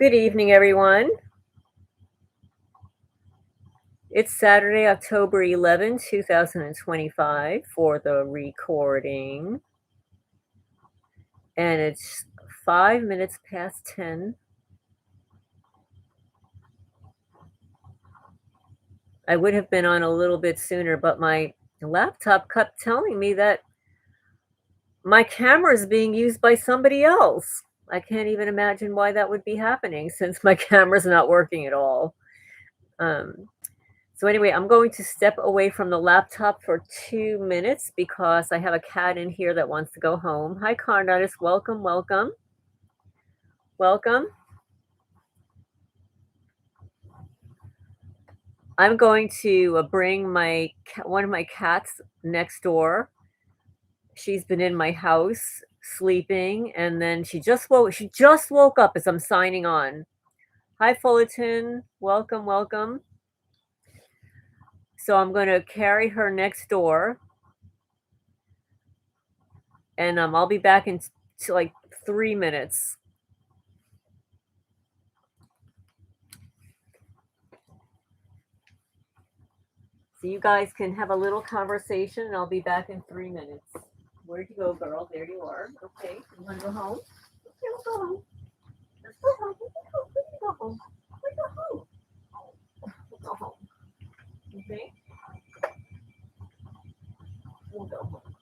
Good evening, everyone. It's Saturday, October 11, 2025 for the recording. And it's 5 minutes past 10. I would have been on a little bit sooner, but my laptop kept telling me that my camera is being used by somebody else. I can't even imagine why that would be happening since my camera's not working at all. Um, So anyway, I'm going to step away from the laptop for 2 minutes because I have a cat in here that wants to go home. Hi, Carnotis. Welcome, welcome, welcome. I'm going to bring one of my cats next door. She's been in my house sleeping, and then she just woke. She just woke up as I'm signing on. Hi, Fullerton. Welcome, welcome. So I'm going to carry her next door, and I'll be back in like 3 minutes. So you guys can have a little conversation, and I'll be back in 3 minutes. Where'd you go, girl? There you are. Okay, you want to go home? Okay, we'll go home. Let's go home. We can go home. We can go home. We'll go home. Okay, we'll go home.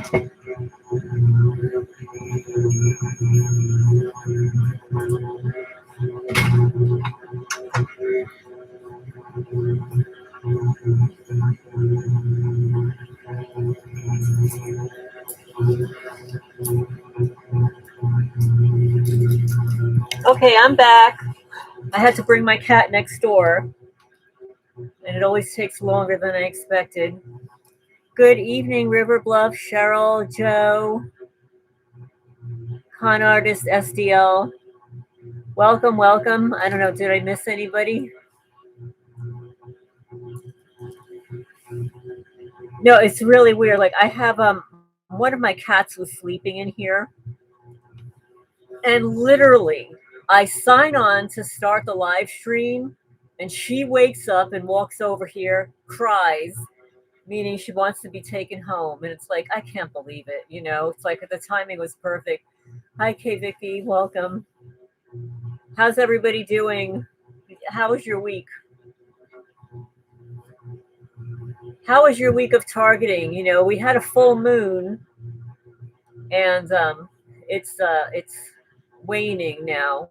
Okay, I'm back. I had to bring my cat next door, and it always takes longer than I expected. Good evening, River Bluff, Cheryl, Joe, con artist SDL. Welcome, welcome. I don't know, did I miss anybody? No, it's really weird. Like I have one of my cats was sleeping in here, and literally I sign on to start the live stream, and she wakes up and walks over here, cries, meaning she wants to be taken home. And it's like, I can't believe it. It's like the timing was perfect. Hi, K Vicky. Welcome. How's everybody doing? How was your week? How was your week of targeting? We had a full moon, and it's waning now.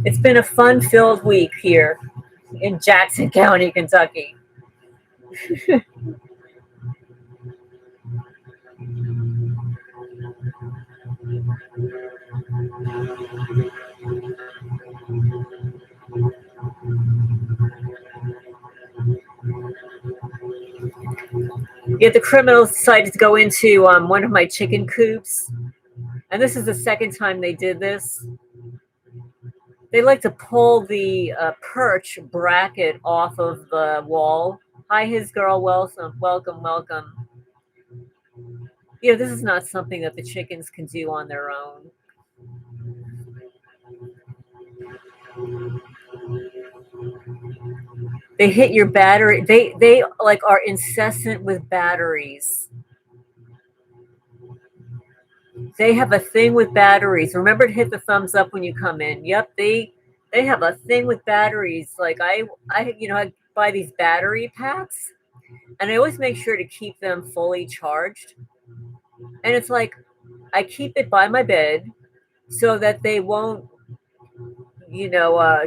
It's been a fun-filled week here in Jackson County, Kentucky. Yet the criminals decided to go into one of my chicken coops, and this is the second time they did this. They like to pull the perch bracket off of the wall. Hi, his girl. Welcome, welcome, welcome. This is not something that the chickens can do on their own. They hit your battery. They like are incessant with batteries. They have a thing with batteries. Remember to hit the thumbs up when you come in. Yep, they have a thing with batteries. Like I buy these battery packs, and I always make sure to keep them fully charged. And it's like I keep it by my bed so that they won't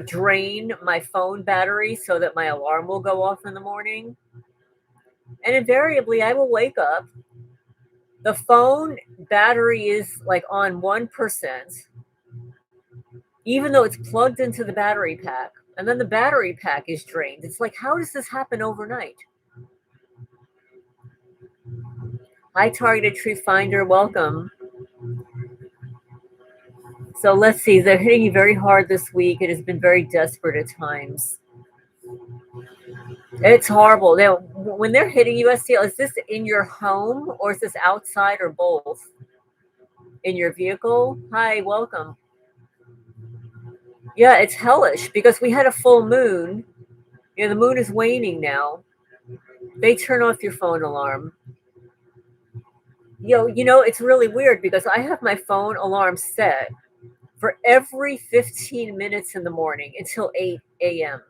drain my phone battery so that my alarm will go off in the morning. And invariably, I will wake up. The phone battery is like on 1%, even though it's plugged into the battery pack. And then the battery pack is drained. It's like, how does this happen overnight? Hi, Targeted Truth Finder. Welcome. So let's see. They're hitting you very hard this week. It has been very desperate at times. It's horrible. Now, when they're hitting USTL, is this in your home or is this outside or both? In your vehicle? Hi, welcome. Yeah, it's hellish because we had a full moon. The moon is waning now. They turn off your phone alarm. It's really weird because I have my phone alarm set for every 15 minutes in the morning until 8 a.m.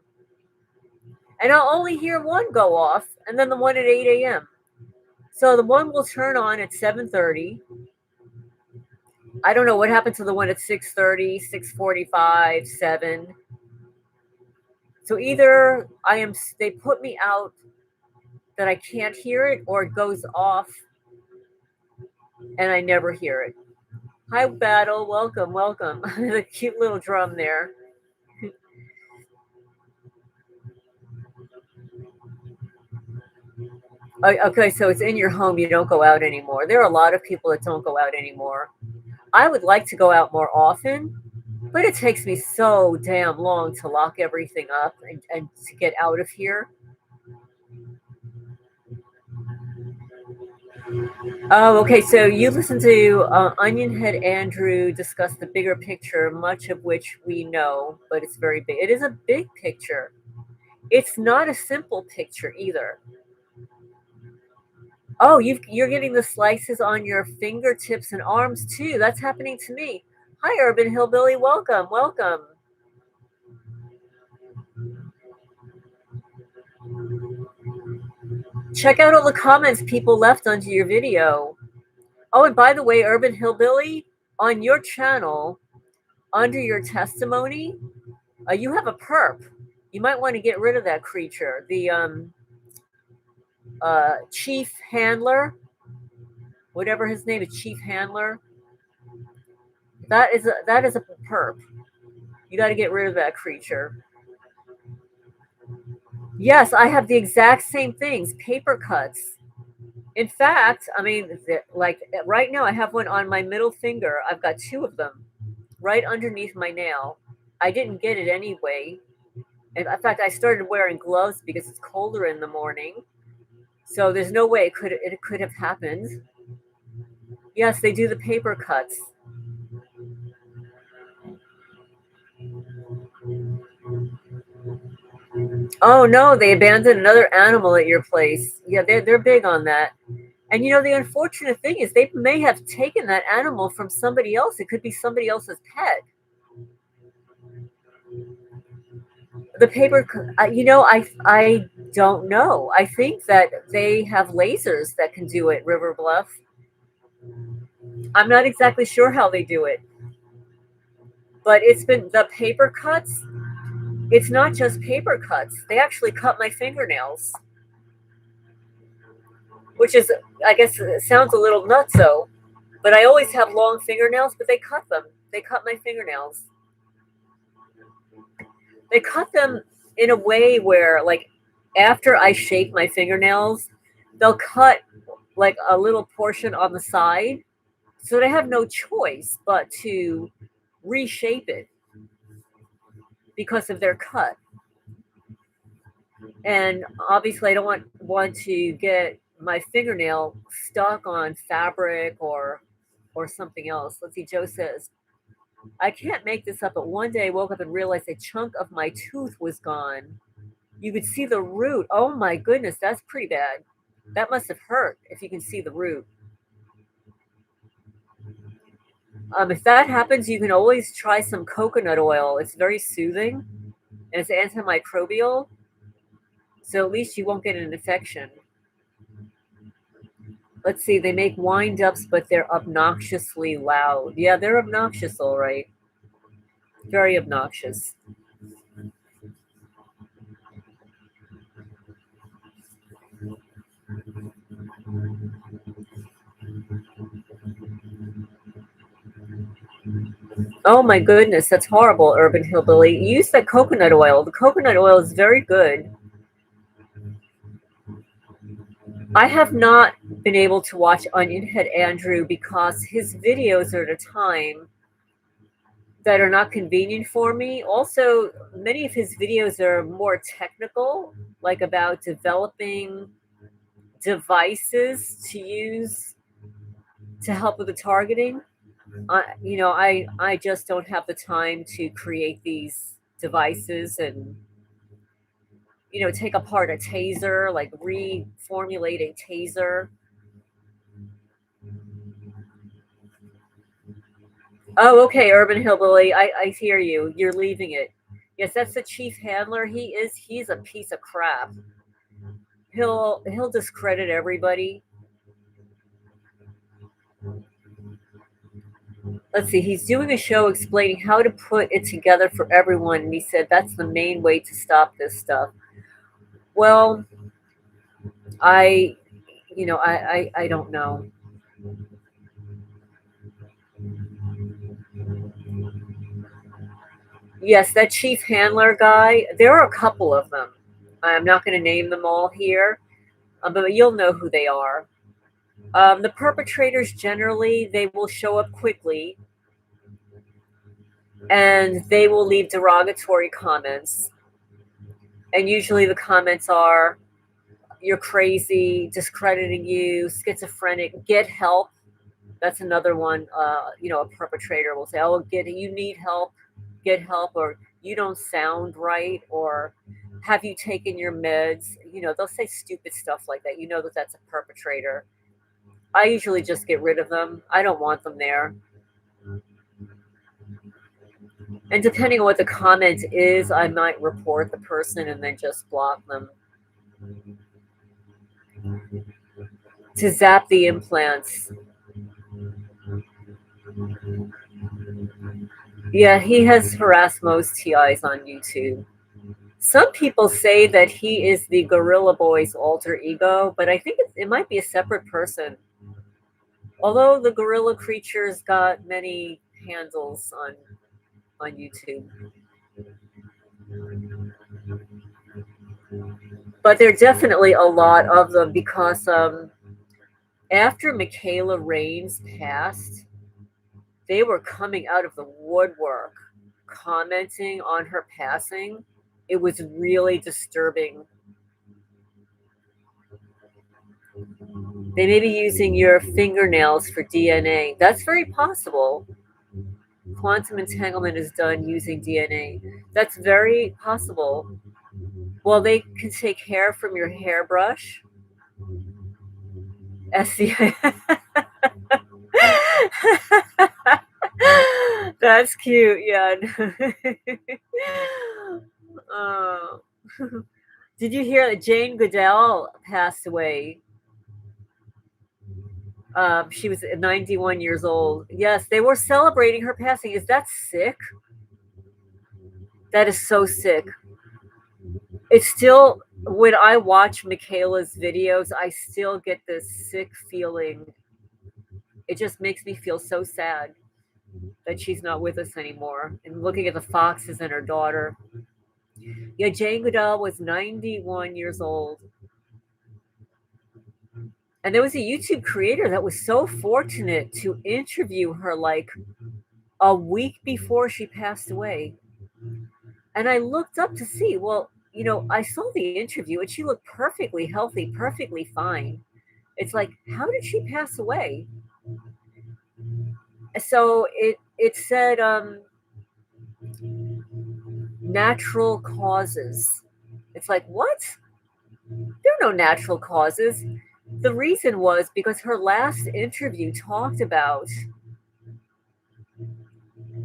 And I'll only hear one go off and then the one at 8 a.m. So the one will turn on at 7:30. I don't know what happened to the one at 6:30, 6:45, 7. So either they put me out that I can't hear it, or it goes off and I never hear it. Hi, Battle. Welcome, welcome. The cute little drum there. Okay, so it's in your home. You don't go out anymore. There are a lot of people that don't go out anymore. I would like to go out more often, but it takes me so damn long to lock everything up and to get out of here. Oh, okay. So you listen to Onion Head Andrew discuss the bigger picture, much of which we know, but it's very big. It is a big picture. It's not a simple picture either. Oh, you're getting the slices on your fingertips and arms too. That's happening to me. Hi, Urban Hillbilly. Welcome, welcome. Check out all the comments people left under your video. Oh, and by the way, Urban Hillbilly, on your channel, under your testimony, you have a perp. You might want to get rid of that creature. The chief handler, whatever his name is, chief handler. That is a perp. You got to get rid of that creature. Yes, I have the exact same things. Paper cuts. In fact, I mean, like right now, I have one on my middle finger. I've got two of them right underneath my nail. I didn't get it anyway. And in fact, I started wearing gloves because it's colder in the morning. So there's no way it could have happened. Yes, they do the paper cuts. Oh no, they abandoned another animal at your place. Yeah, they're big on that. And you know, the unfortunate thing is they may have taken that animal from somebody else. It could be somebody else's pet. The paper, I don't know. I think that they have lasers that can do it, River Bluff. I'm not exactly sure how they do it, but it's been the paper cuts. It's not just paper cuts. They actually cut my fingernails, which is, I guess, it sounds a little nutso, but I always have long fingernails, but they cut them. They cut my fingernails. They cut them in a way where, like, after I shape my fingernails, they'll cut like a little portion on the side. So they have no choice but to reshape it because of their cut. And obviously, I don't want to get my fingernail stuck on fabric or something else. Let's see. Joe says, I can't make this up, but one day I woke up and realized a chunk of my tooth was gone. You could see the root. Oh my goodness, that's pretty bad. That must have hurt if you can see the root. If that happens, you can always try some coconut oil. It's very soothing and it's antimicrobial. So at least you won't get an infection. Let's see, they make wind ups, but they're obnoxiously loud. Yeah, they're obnoxious, all right. Very obnoxious. Oh my goodness, that's horrible, Urban Hillbilly. Use that coconut oil. The coconut oil is very good. I have not been able to watch Onion Head Andrew because his videos are at a time that are not convenient for me. Also, many of his videos are more technical, like about developing devices to use to help with the targeting. I just don't have the time to create these devices and take apart a taser, like reformulate a taser. Oh, okay, Urban Hillbilly. I hear you. You're leaving it. Yes, that's the chief handler. He's a piece of crap. He'll discredit everybody. Let's see, he's doing a show explaining how to put it together for everyone, and he said that's the main way to stop this stuff. Well, I I don't know. Yes, that chief handler guy, there are a couple of them. I'm not going to name them all here, but you'll know who they are. The perpetrators generally they will show up quickly and they will leave derogatory comments. And usually the comments are, you're crazy, discrediting you, schizophrenic, get help. That's another one. A perpetrator will say, oh, you need help, get help, or you don't sound right, or have you taken your meds? They'll say stupid stuff like that. You know that that's a perpetrator. I usually just get rid of them. I don't want them there. And depending on what the comment is, I might report the person and then just block them to zap the implants. Yeah, he has harassed most TIs on YouTube. Some people say that he is the Gorilla Boy's alter ego, but I think it might be a separate person. Although the gorilla creature's got many handles on YouTube. But there are definitely a lot of them because after Michaela Raines passed, they were coming out of the woodwork commenting on her passing. It was really disturbing. They may be using your fingernails for DNA. That's very possible. Quantum entanglement is done using DNA. That's very possible. Well, they can take hair from your hairbrush. SCI. That's cute. Yeah. Oh. Did you hear that Jane Goodell passed away? She was 91 years old. Yes, they were celebrating her passing. Is that sick? That is so sick. It's still, when I watch Michaela's videos, I still get this sick feeling. It just makes me feel so sad that she's not with us anymore. And looking at the foxes and her daughter. Yeah, Jane Goodall was 91 years old. And there was a YouTube creator that was so fortunate to interview her like a week before she passed away. And I looked up to see, well, I saw the interview and she looked perfectly healthy, perfectly fine. It's like, how did she pass away? So it said natural causes. It's like, what? There are no natural causes. The reason was because her last interview talked about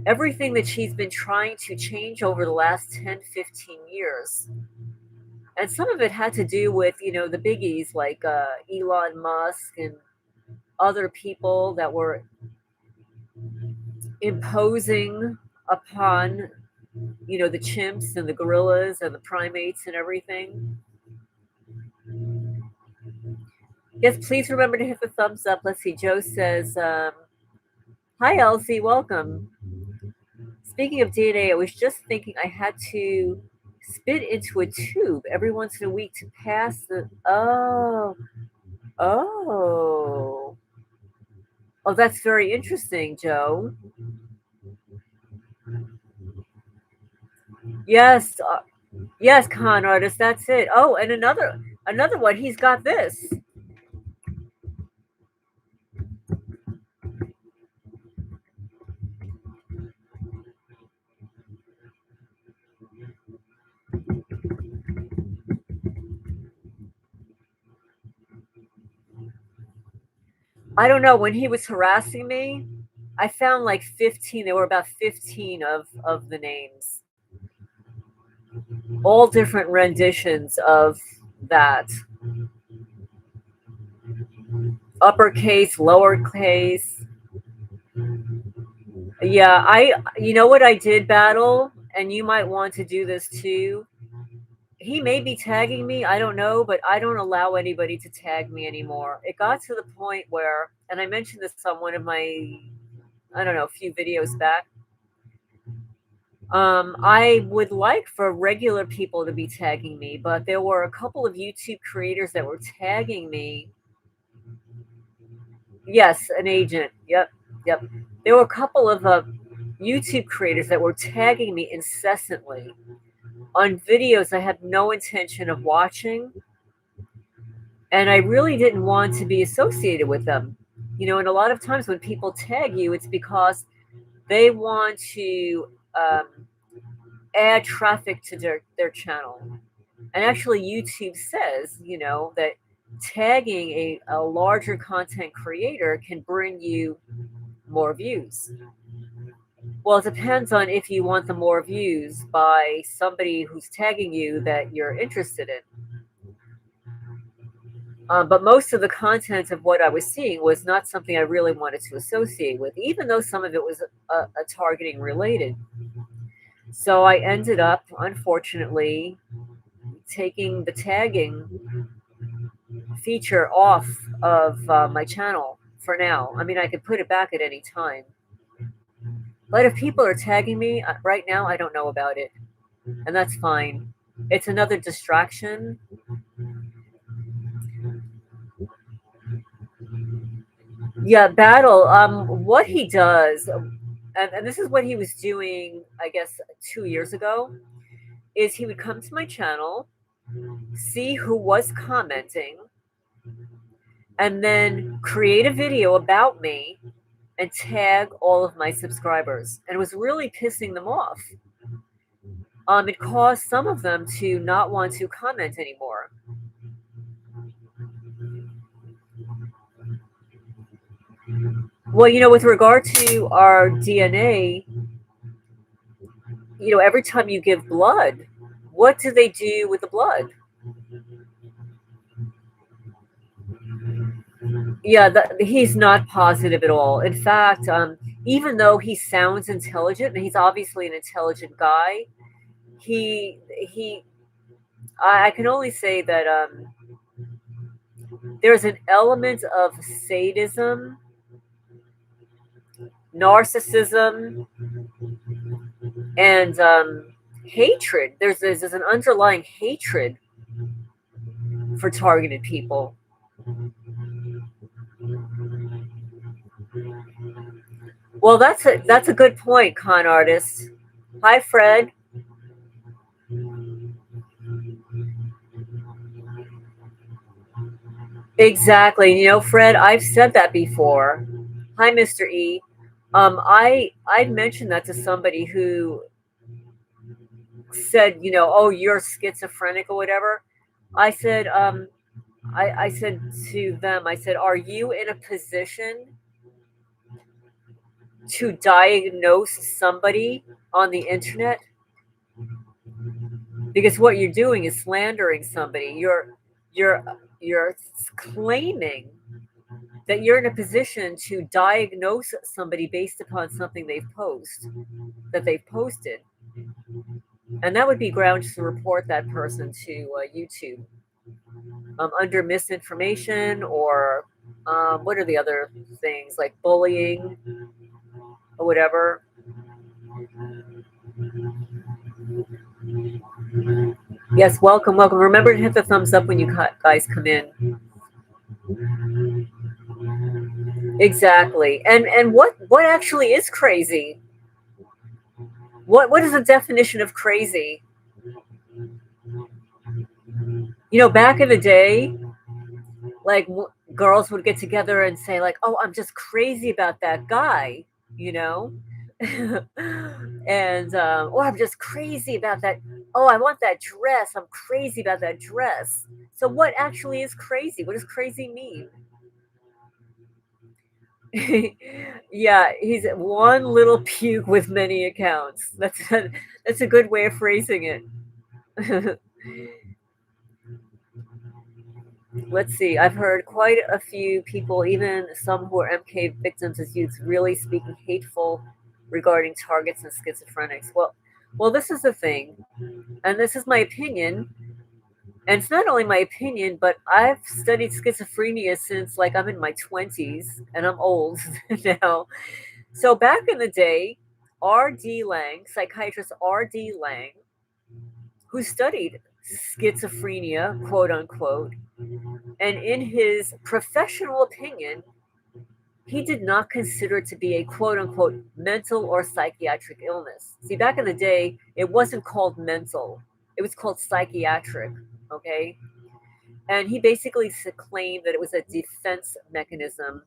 everything that she's been trying to change over the last 10, 15 years. And some of it had to do with, the biggies like Elon Musk and other people that were imposing upon, the chimps and the gorillas and the primates and everything. Yes, please remember to hit the thumbs up. Let's see. Joe says, hi, Elsie. Welcome. Speaking of DNA, I was just thinking I had to spit into a tube every once in a week to pass the. Oh. Oh, that's very interesting, Joe. Yes, yes, con artist. That's it. Oh, and another one. He's got this. I don't know. When he was harassing me, I found like 15. There were about 15 of the names, all different renditions of that. Uppercase, lowercase. Yeah, you know what I did battle, and you might want to do this too. He may be tagging me, I don't know, but I don't allow anybody to tag me anymore. It got to the point where, and I mentioned this on one of my, I don't know, a few videos back. I would like for regular people to be tagging me, but there were a couple of YouTube creators that were tagging me. Yes, an agent. Yep, yep. There were a couple of YouTube creators that were tagging me incessantly on videos I had no intention of watching, and I really didn't want to be associated with them. And a lot of times when people tag you, it's because they want to add traffic to their channel. And actually, YouTube says, that tagging a larger content creator can bring you more views. Well, it depends on if you want the more views by somebody who's tagging you that you're interested in. But most of the content of what I was seeing was not something I really wanted to associate with, even though some of it was a targeting related. So I ended up, unfortunately, taking the tagging feature off of my channel for now. I mean, I could put it back at any time. But if people are tagging me right now, I don't know about it. And that's fine. It's another distraction. Yeah, Battle. What he does, and this is what he was doing, I guess, 2 years ago, is he would come to my channel, see who was commenting, and then create a video about me and tag all of my subscribers. And it was really pissing them off. It caused some of them to not want to comment anymore. Well, with regard to our DNA, every time you give blood, what do they do with the blood? Yeah, he's not positive at all. In fact, even though he sounds intelligent, and he's obviously an intelligent guy, he I can only say that there's an element of sadism, narcissism, and hatred. There's an underlying hatred for targeted people. Well, that's a good point, con artist. Hi, Fred. Exactly. Fred, I've said that before. Hi, Mr. E. I mentioned that to somebody who said, oh, you're schizophrenic or whatever. I said, I said to them, I said, are you in a position to diagnose somebody on the internet? Because what you're doing is slandering somebody. You're claiming that you're in a position to diagnose somebody based upon something that they've posted, and that would be grounds to report that person to YouTube under misinformation or what are the other things like bullying or whatever. Yes, welcome, welcome. Remember to hit the thumbs up when you guys come in. Exactly. And what actually is crazy? What is the definition of crazy? Back in the day, like girls would get together and say like, "Oh, I'm just crazy about that guy," you know? And oh, I'm just crazy about that. Oh, I want that dress. I'm crazy about that dress. So what actually is crazy? What does crazy mean? Yeah, he's one little puke with many accounts. That's a good way of phrasing it. Let's see. I've heard quite a few people, even some who are MK victims as youths, really speaking hateful regarding targets and schizophrenics. Well, this is the thing, and this is my opinion. And it's not only my opinion, but I've studied schizophrenia since like I'm in my 20s, and I'm old now. So back in the day, R.D. Lang, psychiatrist R.D. Lang, who studied schizophrenia, quote unquote, and in his professional opinion, he did not consider it to be a quote unquote mental or psychiatric illness. See, back in the day, it wasn't called mental, it was called psychiatric, okay? And he basically claimed that it was a defense mechanism,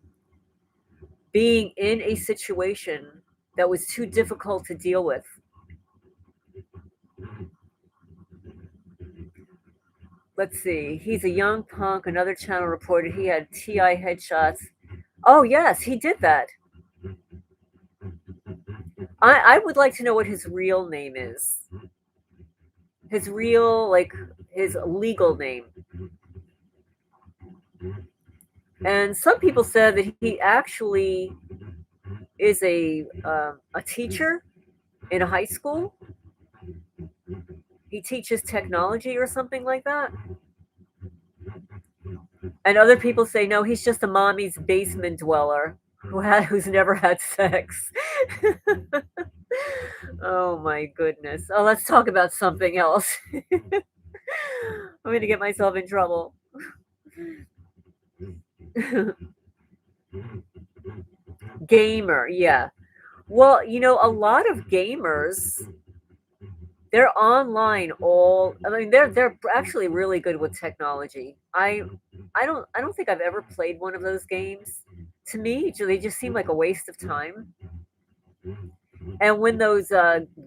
being in a situation that was too difficult to deal with. Let's see. He's a young punk. Another channel reported he had TI headshots. Oh, yes, he did that. I would like to know what his real name is. His real, like, his legal name. And some people said that he actually is a teacher in a high school. He teaches technology or something like that. And other people say no, he's just a mommy's basement dweller who's never had sex. Oh my goodness. Oh, let's talk about something else. I'm gonna get myself in trouble. Gamer, yeah. Well, a lot of gamers, they're online all. I mean, they're actually really good with technology. I don't think I've ever played one of those games. To me, they just seem like a waste of time. And when those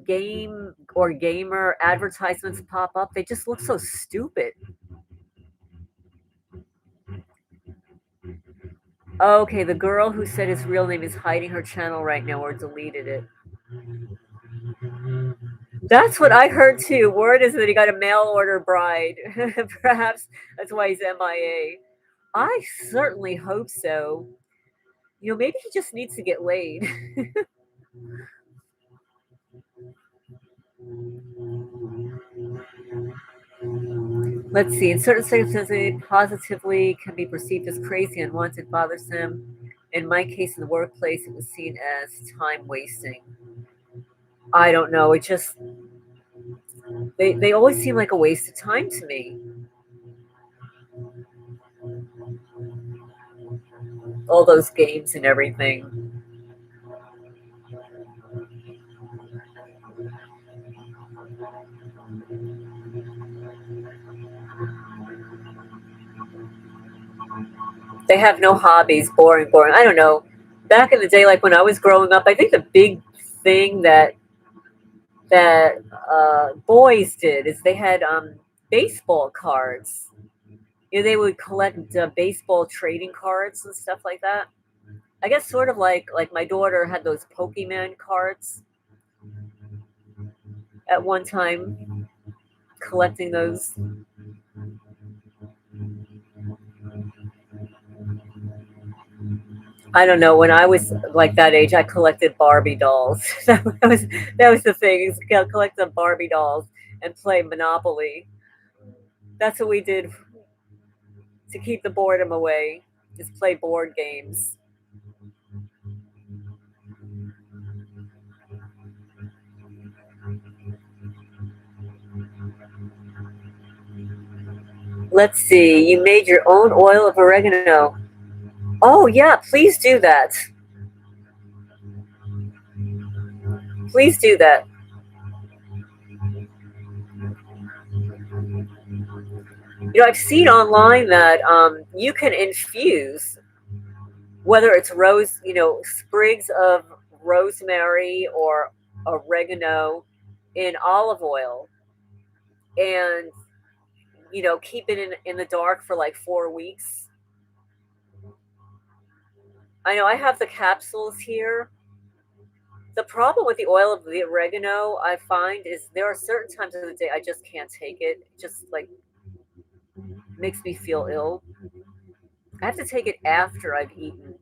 game or gamer advertisements pop up, they just look so stupid. Okay, the girl who said his real name is hiding her channel right now or deleted it. That's what I heard too. Word is that he got a mail order bride. Perhaps that's why he's MIA. I certainly hope so. Maybe he just needs to get laid. Let's see. In certain circumstances, it positively can be perceived as crazy, unwanted, bothersome. In my case, in the workplace, it was seen as time wasting. I don't know. It just they always seem like a waste of time to me. All those games and everything. They have no hobbies. Boring, boring. I don't know. Back in the day, like when I was growing up, I think the big thing that boys did is they had baseball cards. They would collect baseball trading cards and stuff like that. I guess sort of like my daughter had those Pokemon cards at one time, collecting those. I don't know. When I was like that age, I collected Barbie dolls. That was the thing. Is collect the Barbie dolls and play Monopoly. That's what we did to keep the boredom away. Just play board games. Let's see. You made your own oil of oregano. Oh yeah, please do that. Please do that. I've seen online that you can infuse whether it's sprigs of rosemary or oregano in olive oil, and keep it in the dark for like 4 weeks. I know I have the capsules here. The problem with the oil of the oregano, I find, is there are certain times of the day I just can't take it. It just like makes me feel ill. I have to take it after I've eaten.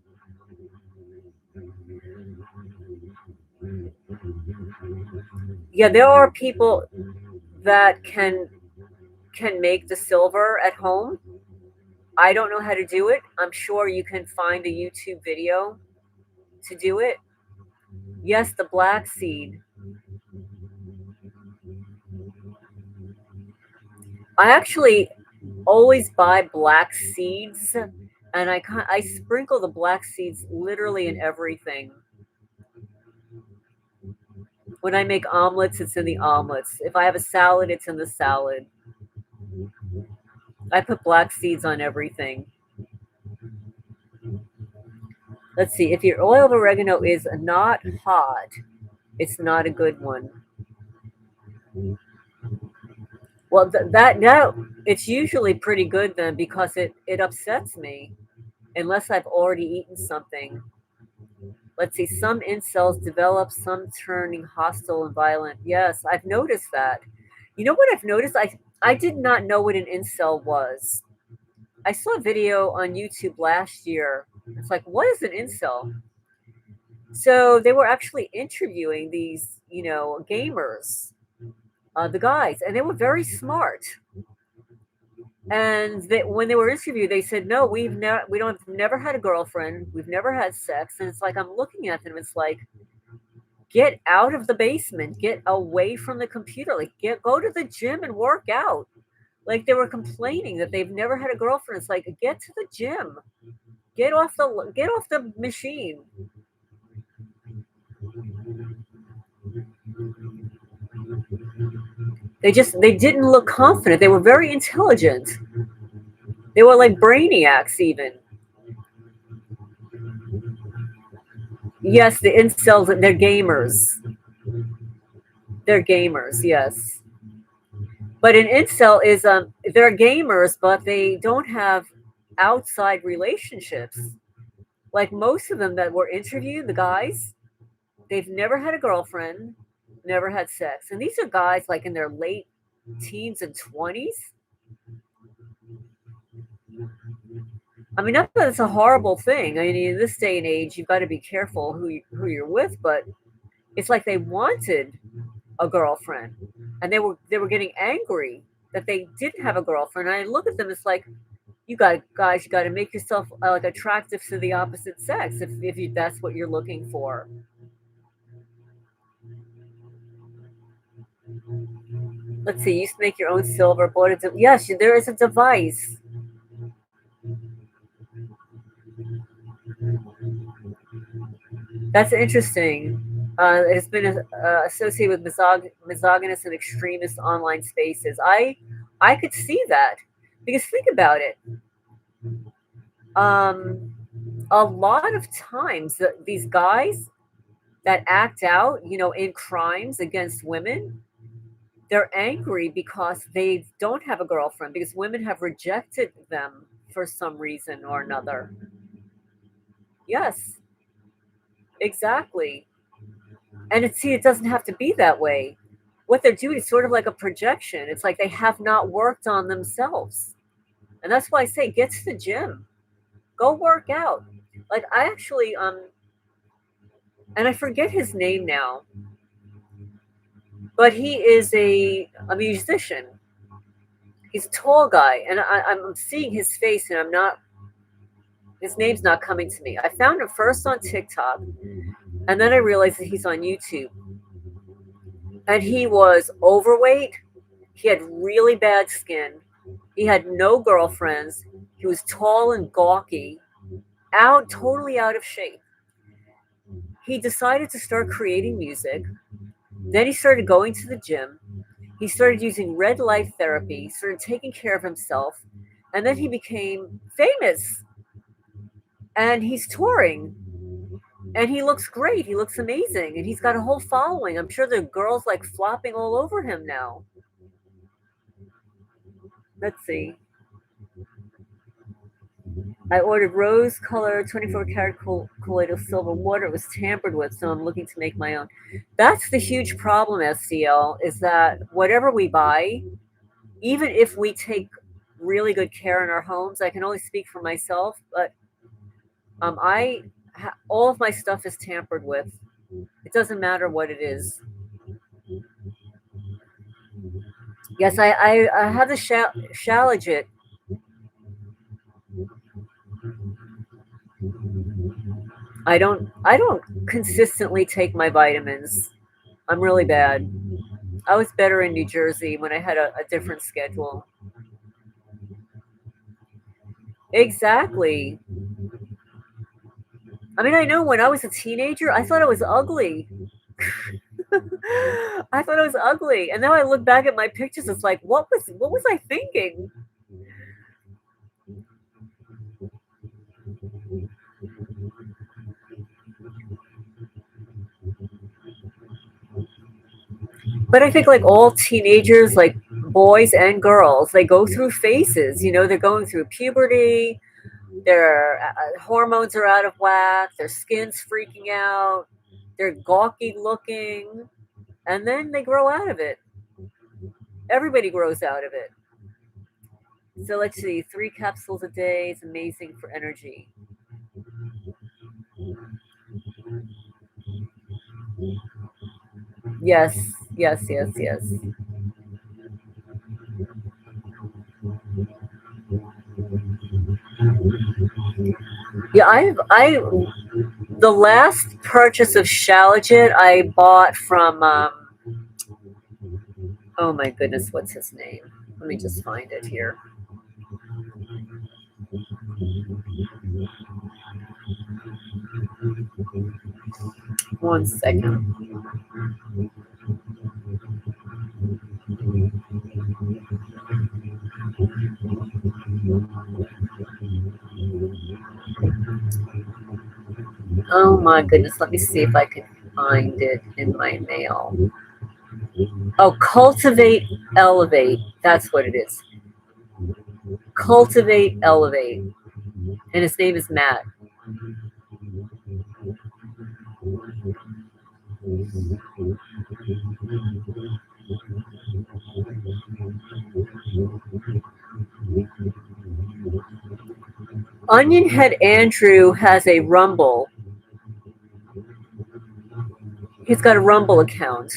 Yeah, there are people that can make the silver at home. I don't know how to do it. I'm sure you can find a YouTube video to do it. Yes, the black seed. I actually always buy black seeds, and I sprinkle the black seeds literally in everything. When I make omelets, it's in the omelets. If I have a salad, it's in the salad. I put black seeds on everything. Let's see. If your oil of oregano is not hot, it's not a good one. Well, that no, it's usually pretty good then because it upsets me unless I've already eaten something. Let's see, some incels develop, some turning hostile and violent. Yes, I've noticed that. You know what I've noticed? I did not know what an incel was. I saw a video on YouTube last year. It's like, what is an incel? So they were actually interviewing these, gamers, the guys, and they were very smart. And when they were interviewed, they said, "No, we never had a girlfriend. We've never had sex." And it's like I'm looking at them. It's like, get out of the basement, get away from the computer, like go to the gym and work out. Like they were complaining that they've never had a girlfriend. It's like, get to the gym, get off the machine. They didn't look confident. They were very intelligent. They were like brainiacs even. Yes, the incels, they're gamers. They're gamers, yes. But an incel is they're gamers, but they don't have outside relationships. Like most of them that were interviewed, the guys, they've never had a girlfriend, never had sex. And these are guys like in their late teens and 20s. I mean, not that it's a horrible thing. I mean, in this day and age, you've got to be careful who you're with, but it's like they wanted a girlfriend, and they were getting angry that they didn't have a girlfriend. And I look at them, it's like, you got to make yourself like attractive to the opposite sex if that's what you're looking for. Let's see, you used to make your own silver, bought it. Yes, there is a device. That's interesting. It's been associated with misogynist and extremist online spaces. I could see that because think about it. Um, a lot of times, these guys that act out, in crimes against women, they're angry because they don't have a girlfriend because women have rejected them for some reason or another. Yes, exactly. And it doesn't have to be that way. What they're doing is sort of like a projection. It's like they have not worked on themselves. And that's why I say get to the gym. Go work out. Like I actually and I forget his name now, but he is a musician. He's a tall guy, and I'm seeing his face, and his name's not coming to me. I found him first on TikTok, and then I realized that he's on YouTube. And he was overweight. He had really bad skin. He had no girlfriends. He was tall and gawky, totally out of shape. He decided to start creating music. Then he started going to the gym. He started using red light therapy, started taking care of himself, and then he became famous. And he's touring. And he looks great. He looks amazing. And he's got a whole following. I'm sure the girls like flopping all over him now. Let's see. I ordered rose colored 24 karat colloidal silver water. It was tampered with, so I'm looking to make my own. That's the huge problem, SCL, is that whatever we buy, even if we take really good care in our homes, I can only speak for myself, but all of my stuff is tampered with. It doesn't matter what it is. Yes, I have the Shalaget. I don't consistently take my vitamins. I'm really bad. I was better in New Jersey when I had a different schedule. Exactly. I mean, I know when I was a teenager, I thought I was ugly. I thought I was ugly, and now I look back at my pictures. It's like, what was I thinking? But I think like all teenagers, like boys and girls, they go through phases. They're going through puberty. Their hormones are out of whack, their skin's freaking out, they're gawky looking, and then they grow out of it. Everybody grows out of it. So let's see, 3 capsules a day is amazing for energy. Yes, yes, yes, yes. Yeah, the last purchase of Shalaget I bought from, oh my goodness, what's his name? Let me just find it here. One second. Oh my goodness, let me see if I can find it in my mail. Oh, Cultivate Elevate. That's what it is. Cultivate Elevate. And his name is Matt. Onion Head Andrew has a Rumble. He's got a Rumble account.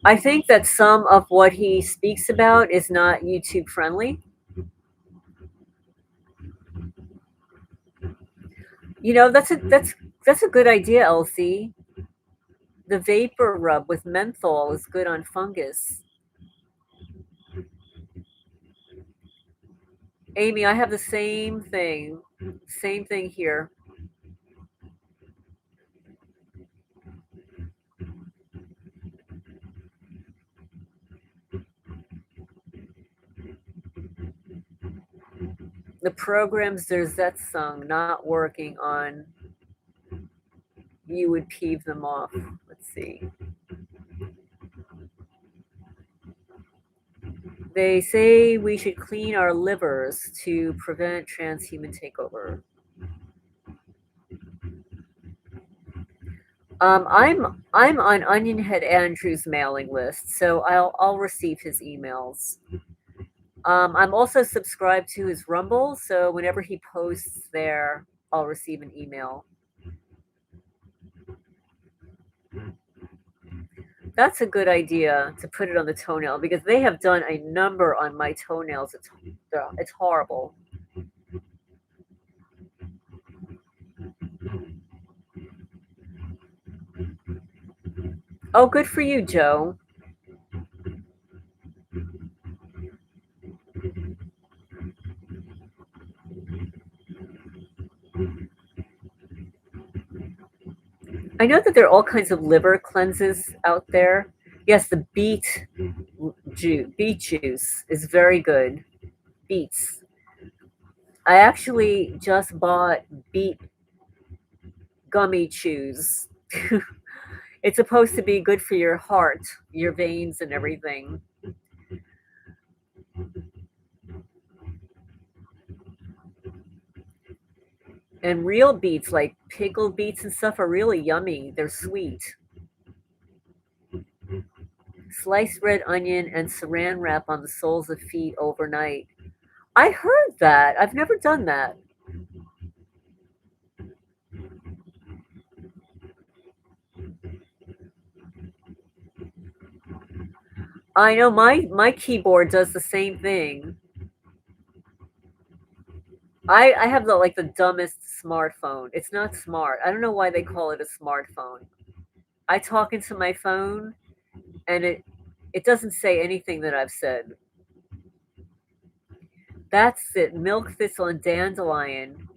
I think that some of what he speaks about is not YouTube friendly. You know, that's a good idea, Elsie. The vapor rub with menthol is good on fungus. Amy, I have the same thing. Same thing here. The programs Zerzet sung not working on you would peeve them off. Let's see. They say we should clean our livers to prevent transhuman takeover. I'm on Onion Head Andrew's mailing list, so I'll receive his emails. I'm also subscribed to his Rumble, so whenever he posts there, I'll receive an email. That's a good idea to put it on the toenail because they have done a number on my toenails. It's horrible. Oh, good for you, Joe. I know that there are all kinds of liver cleanses out there. Yes, the beet juice is very good. Beets. I actually just bought beet gummy chews. It's supposed to be good for your heart, your veins, and everything. And real beets, like pickled beets and stuff, are really yummy. They're sweet. Sliced red onion and saran wrap on the soles of feet overnight. I heard that. I've never done that. I know my keyboard does the same thing. I have the dumbest smartphone. It's not smart. I don't know why they call it a smartphone. I talk into my phone and it doesn't say anything that I've said. That's it. Milk thistle and dandelion.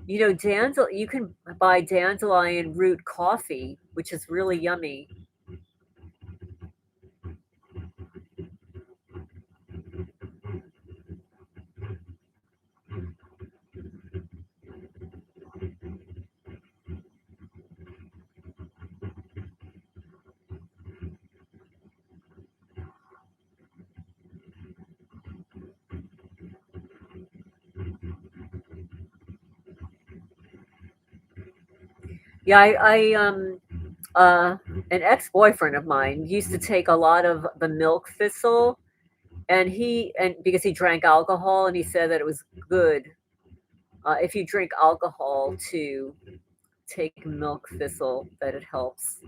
You know, you can buy dandelion root coffee, which is really yummy. Yeah, an ex-boyfriend of mine used to take a lot of the milk thistle, and because he drank alcohol, and he said that it was good, if you drink alcohol, to take milk thistle, that it helps.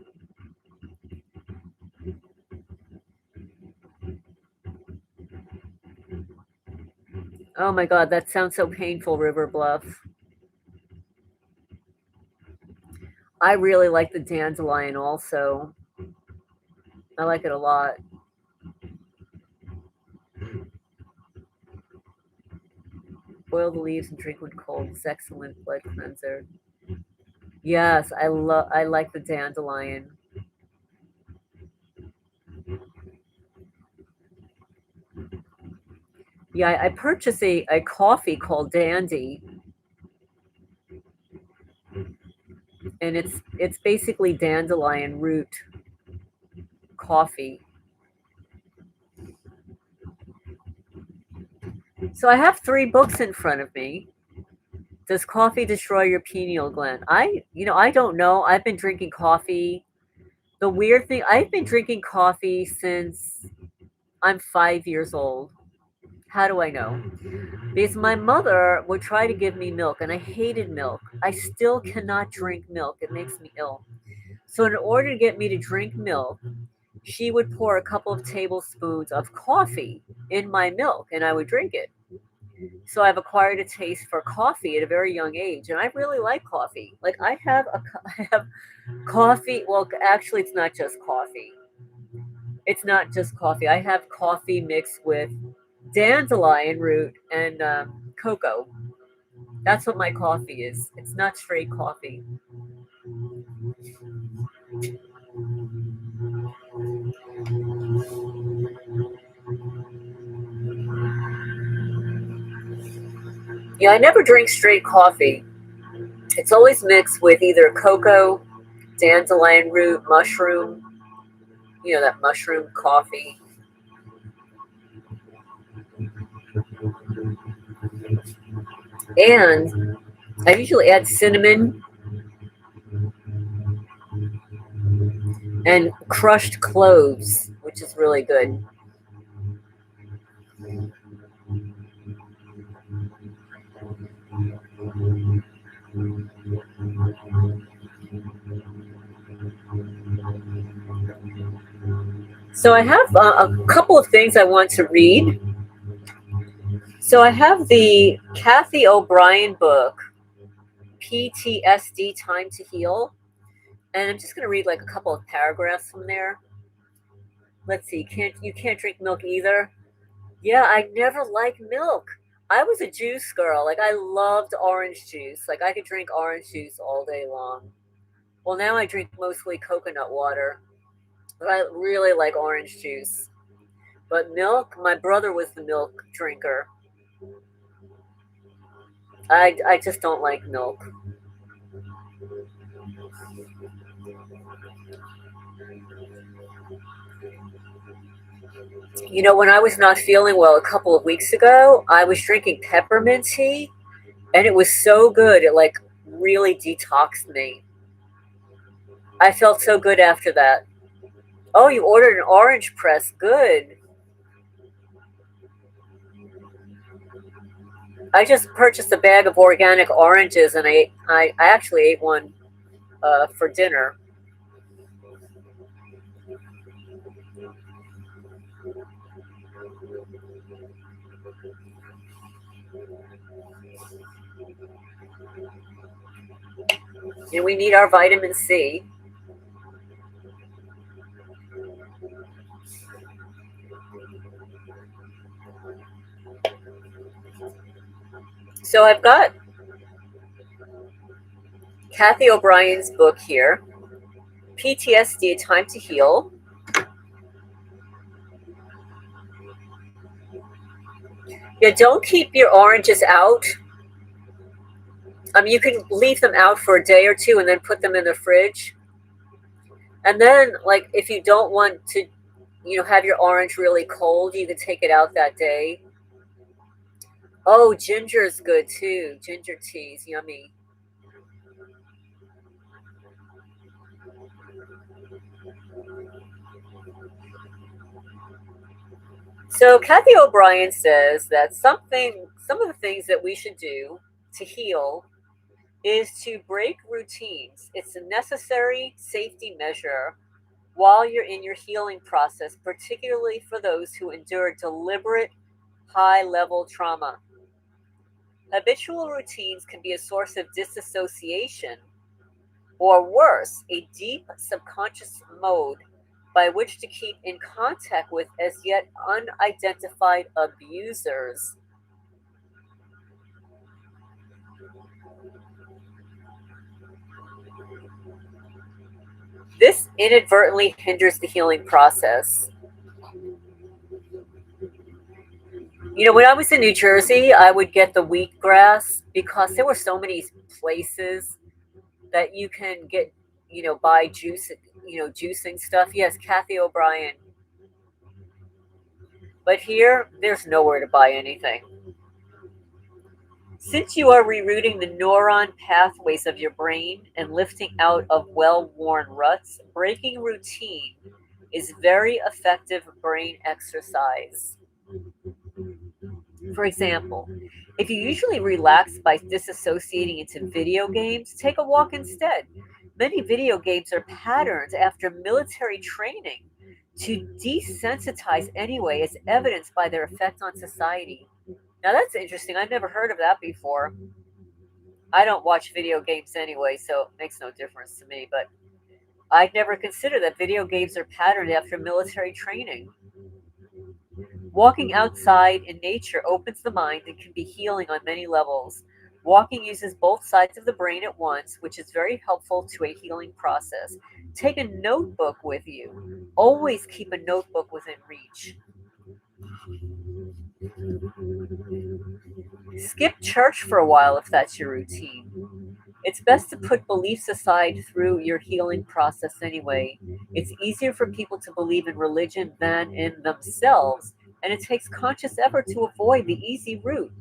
Oh my God, that sounds so painful, River Bluff. I really like the dandelion also. I like it a lot. Boil the leaves and drink when cold. It's excellent blood cleanser. Yes, I like the dandelion. Yeah, I purchased a coffee called Dandy, and it's basically dandelion root coffee. So I have three books in front of me. Does coffee destroy your pineal gland? I don't know. I've been drinking coffee. The weird thing, I've been drinking coffee since I'm 5 years old. How do I know? Because my mother would try to give me milk, and I hated milk. I still cannot drink milk, it makes me ill. So, in order to get me to drink milk, she would pour a couple of tablespoons of coffee in my milk, and I would drink it. So, I've acquired a taste for coffee at a very young age, and I really like coffee. Like, I have coffee. Well, actually, it's not just coffee. It's not just coffee. I have coffee mixed with dandelion root and cocoa. That's what my coffee is. It's not straight coffee. Yeah, I never drink straight coffee. It's always mixed with either cocoa, dandelion root, mushroom, that mushroom coffee. And I usually add cinnamon and crushed cloves, which is really good. So I have a couple of things I want to read. So I have the Cathy Obrien book, PTSD Time to Heal. And I'm just going to read like a couple of paragraphs from there. Let's see. You can't drink milk either? Yeah, I never liked milk. I was a juice girl. Like I loved orange juice. Like I could drink orange juice all day long. Well, now I drink mostly coconut water, but I really like orange juice. But milk, my brother was the milk drinker. I just don't like milk. When I was not feeling well a couple of weeks ago, I was drinking peppermint tea, and it was so good. It like really detoxed me. I felt so good after that. Oh, you ordered an orange press. Good. I just purchased a bag of organic oranges, and I actually ate one for dinner. And we need our vitamin C. So I've got Cathy O'Brien's book here, PTSD: Time to Heal. Yeah, don't keep your oranges out. You can leave them out for a day or two and then put them in the fridge. And then, like, if you don't want to, have your orange really cold, you can take it out that day. Oh, ginger's good too. Ginger tea's yummy. So Cathy Obrien says that some of the things that we should do to heal is to break routines. It's a necessary safety measure while you're in your healing process, particularly for those who endure deliberate high level trauma. Habitual routines can be a source of disassociation, or worse, a deep subconscious mode by which to keep in contact with as yet unidentified abusers. This inadvertently hinders the healing process. When I was in New Jersey, I would get the wheatgrass because there were so many places that you can get, buy juice, juicing stuff. Yes, Cathy O'Brien. But here, there's nowhere to buy anything. Since you are rerouting the neuron pathways of your brain and lifting out of well worn ruts, breaking routine is very effective brain exercise. For example, if you usually relax by disassociating into video games, take a walk instead. Many video games are patterned after military training to desensitize anyway, as evidenced by their effect on society. Now that's interesting. I've never heard of that before. I don't watch video games anyway, so it makes no difference to me, but I'd never considered that video games are patterned after military training. Walking outside in nature opens the mind and can be healing on many levels. Walking uses both sides of the brain at once, which is very helpful to a healing process. Take a notebook with you. Always keep a notebook within reach. Skip church for a while if that's your routine. It's best to put beliefs aside through your healing process anyway. It's easier for people to believe in religion than in themselves, and it takes conscious effort to avoid the easy route.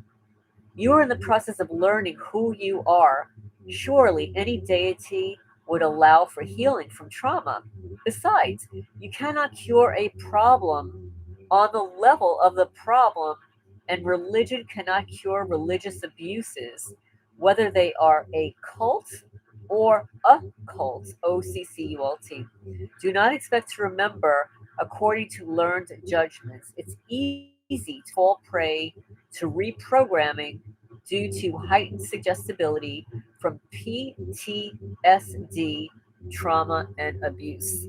You are in the process of learning who you are. Surely any deity would allow for healing from trauma. Besides, you cannot cure a problem on the level of the problem, and religion cannot cure religious abuses, whether they are a cult or a cult, OCCULT. Do not expect to remember according to learned judgments. It's easy to fall prey to reprogramming due to heightened suggestibility from PTSD, trauma, and abuse.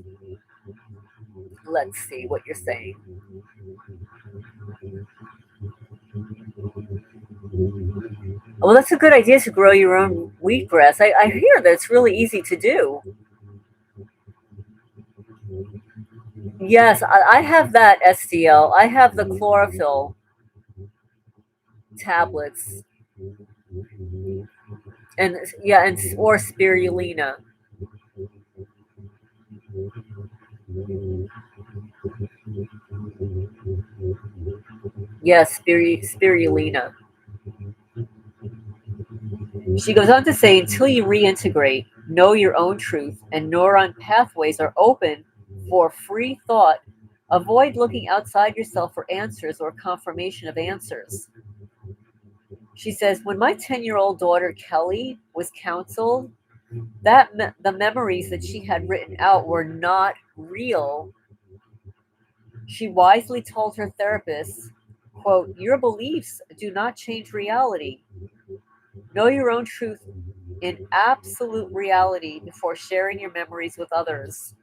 Let's see what you're saying. Well, that's a good idea to grow your own wheatgrass. I hear that it's really easy to do. Yes, I have that SDL. I have the chlorophyll tablets, and yeah, and or spirulina. Yes, spirulina. She goes on to say, until you reintegrate, know your own truth, and neuron pathways are open for free thought, avoid looking outside yourself for answers or confirmation of answers. She says, when my 10-year-old daughter Kelly was counseled, the memories that she had written out were not real. She wisely told her therapist, quote, your beliefs do not change reality. Know your own truth in absolute reality before sharing your memories with others.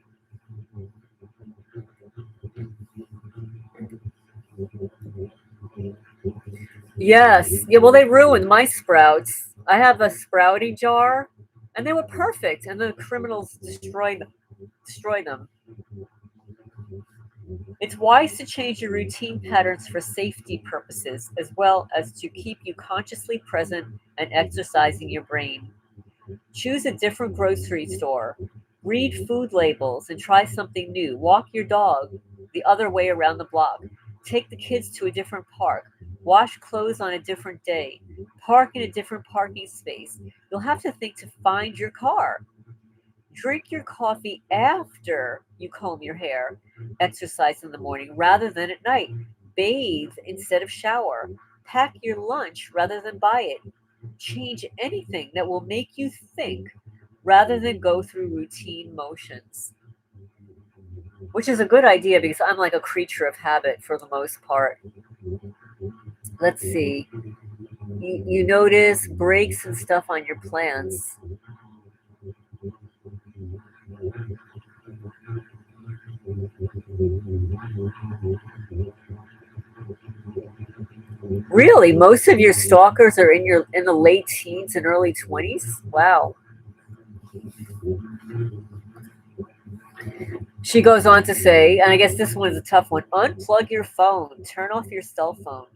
Yes. Yeah, well, they ruined my sprouts. I have a sprouting jar, and they were perfect, and the criminals destroy them. It's wise to change your routine patterns for safety purposes, as well as to keep you consciously present and exercising your brain. Choose a different grocery store. Read food labels and try something new. Walk your dog the other way around the block. Take the kids to a different park. Wash clothes on a different day. Park in a different parking space. You'll have to think to find your car. Drink your coffee after you comb your hair. Exercise in the morning rather than at night. Bathe instead of shower. Pack your lunch rather than buy it. Change anything that will make you think rather than go through routine motions. Which is a good idea because I'm like a creature of habit for the most part. Let's see. You notice breaks and stuff on your plans. Really, most of your stalkers are in the late teens and early 20s? Wow. She goes on to say, and I guess this one is a tough one, unplug your phone, turn off your cell phone,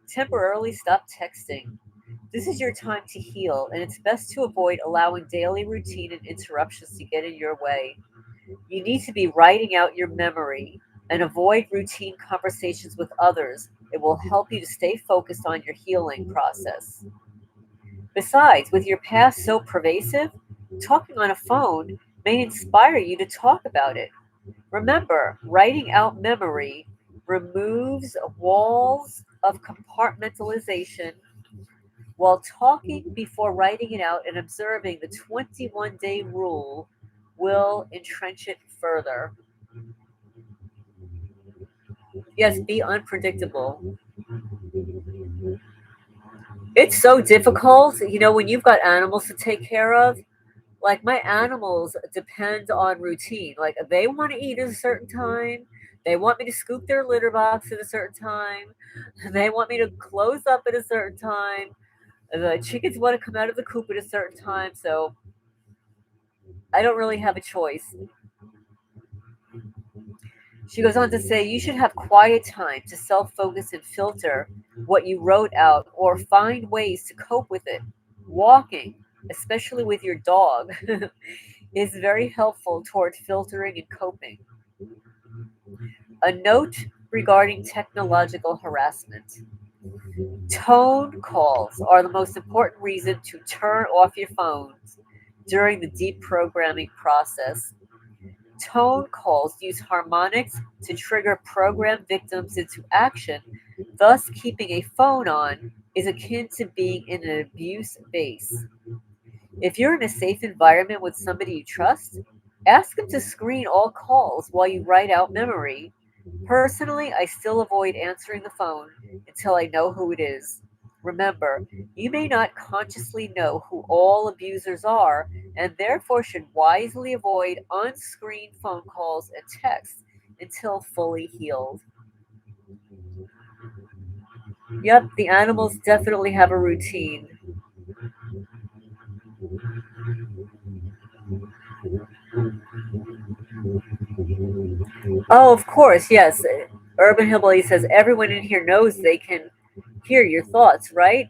temporarily stop texting. This is your time to heal, and it's best to avoid allowing daily routine and interruptions to get in your way. You need to be writing out your memory and avoid routine conversations with others. It will help you to stay focused on your healing process. Besides, with your past so pervasive, talking on a phone may inspire you to talk about it. Remember, writing out memory removes walls of compartmentalization while talking before writing it out and observing the 21-day rule will entrench it further. Yes, be unpredictable. It's so difficult, when you've got animals to take care of. Like my animals depend on routine. Like they want to eat at a certain time. They want me to scoop their litter box at a certain time. They want me to close up at a certain time. The chickens want to come out of the coop at a certain time. So I don't really have a choice. She goes on to say, you should have quiet time to self focus and filter what you wrote out or find ways to cope with it. Walking, especially with your dog, is very helpful toward filtering and coping. A note regarding technological harassment. Tone calls are the most important reason to turn off your phones during the deprogramming process. Tone calls use harmonics to trigger program victims into action, thus, keeping a phone on is akin to being in an abuse base. If you're in a safe environment with somebody you trust, ask them to screen all calls while you write out memory. Personally, I still avoid answering the phone until I know who it is. Remember, you may not consciously know who all abusers are and therefore should wisely avoid unscreened phone calls and texts until fully healed. Yep, the animals definitely have a routine. Oh, of course, yes. Urban Hillbilly says everyone in here knows they can hear your thoughts, right?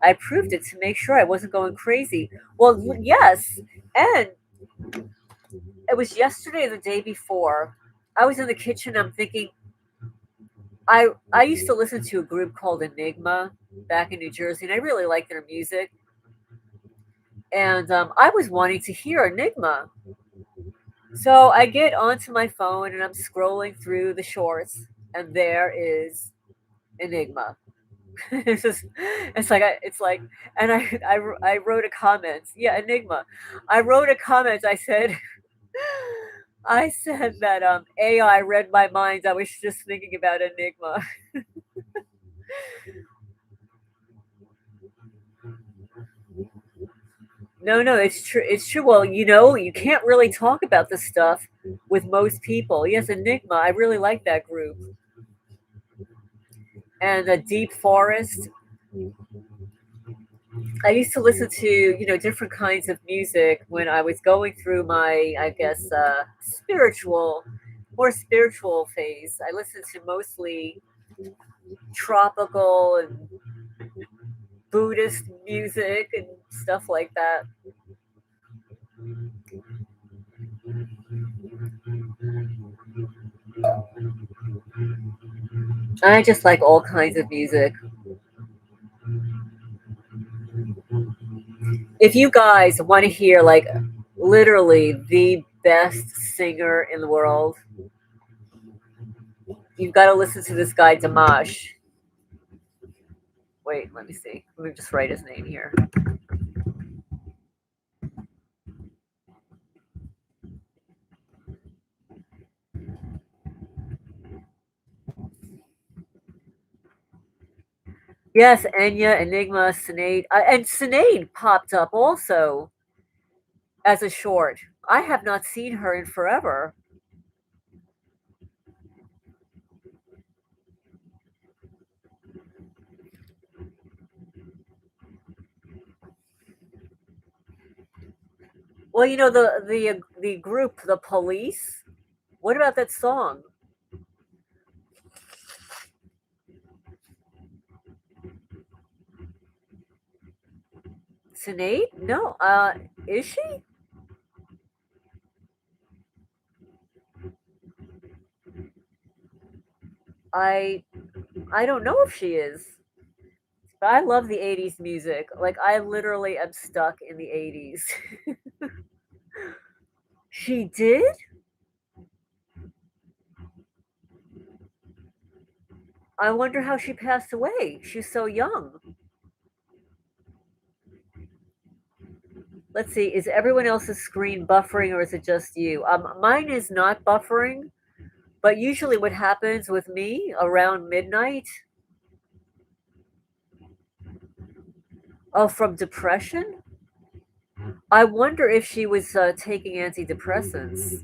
I proved it to make sure I wasn't going crazy. Well, yes. And it was yesterday or the day before. I was in the kitchen. I'm thinking, I used to listen to a group called Enigma back in New Jersey, and I really liked their music. And I was wanting to hear Enigma. So I get onto my phone and I'm scrolling through the shorts, and there is Enigma. it's just, it's like, and I wrote a comment. Yeah, Enigma. I wrote a comment. I said, I said that AI read my mind. I was just thinking about Enigma. No, no, it's true. It's true. Well, you can't really talk about this stuff with most people. Yes, Enigma. I really like that group. And a Deep Forest. I used to listen to different kinds of music when I was going through my, I guess, more spiritual phase. I listened to mostly tropical and Buddhist music and stuff like that. I just like all kinds of music. If you guys want to hear like literally the best singer in the world, You've got to listen to this guy, Dimash. Wait, let me see. Let me just write his name here. Yes, Enya, Enigma, Sinead. And Sinead popped up also as a short. I have not seen her in forever. Well, you know the group, the Police. What about that song? Sinead? No. Is she? I I don't know if she is. But I love the 80s music. Like I literally am stuck in the 80s. She did? I wonder how she passed away. She's so young. Let's see. Is everyone else's screen buffering or is it just you? Mine is not buffering, but usually what happens with me around midnight, oh, from depression? I wonder if she was taking antidepressants.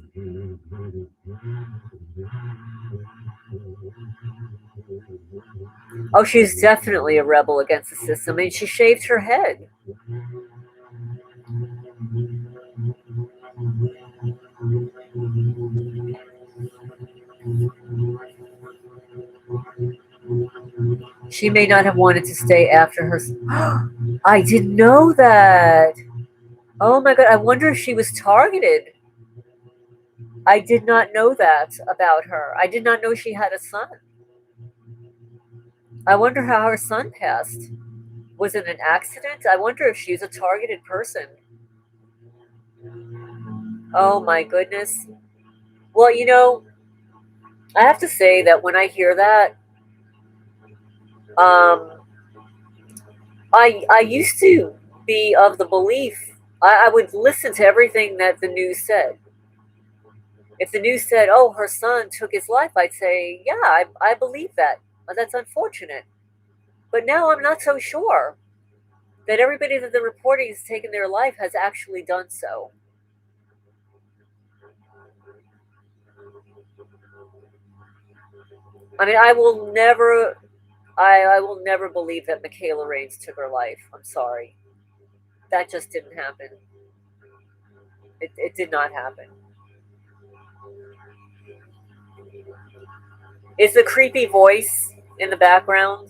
Oh, she's definitely a rebel against the system. I mean, she shaved her head. She may not have wanted to stay after her. I didn't know that. Oh my god, I wonder if she was targeted. I did not know that about her. I did not know she had a son. I wonder how her son passed. Was it an accident? I wonder if she's a targeted person. Oh my goodness. Well, you know, I have to say that when I hear that, um, I used to be of the belief I would listen to everything that the news said. If the news said, "Oh, her son took his life," I'd say, "Yeah, I believe that. That's unfortunate." But now I'm not so sure that everybody that the reporting has taken their life has actually done so. I mean, I will never believe that Michaela Raines took her life. I'm sorry, that just didn't happen. It did not happen. Is the creepy voice in the background?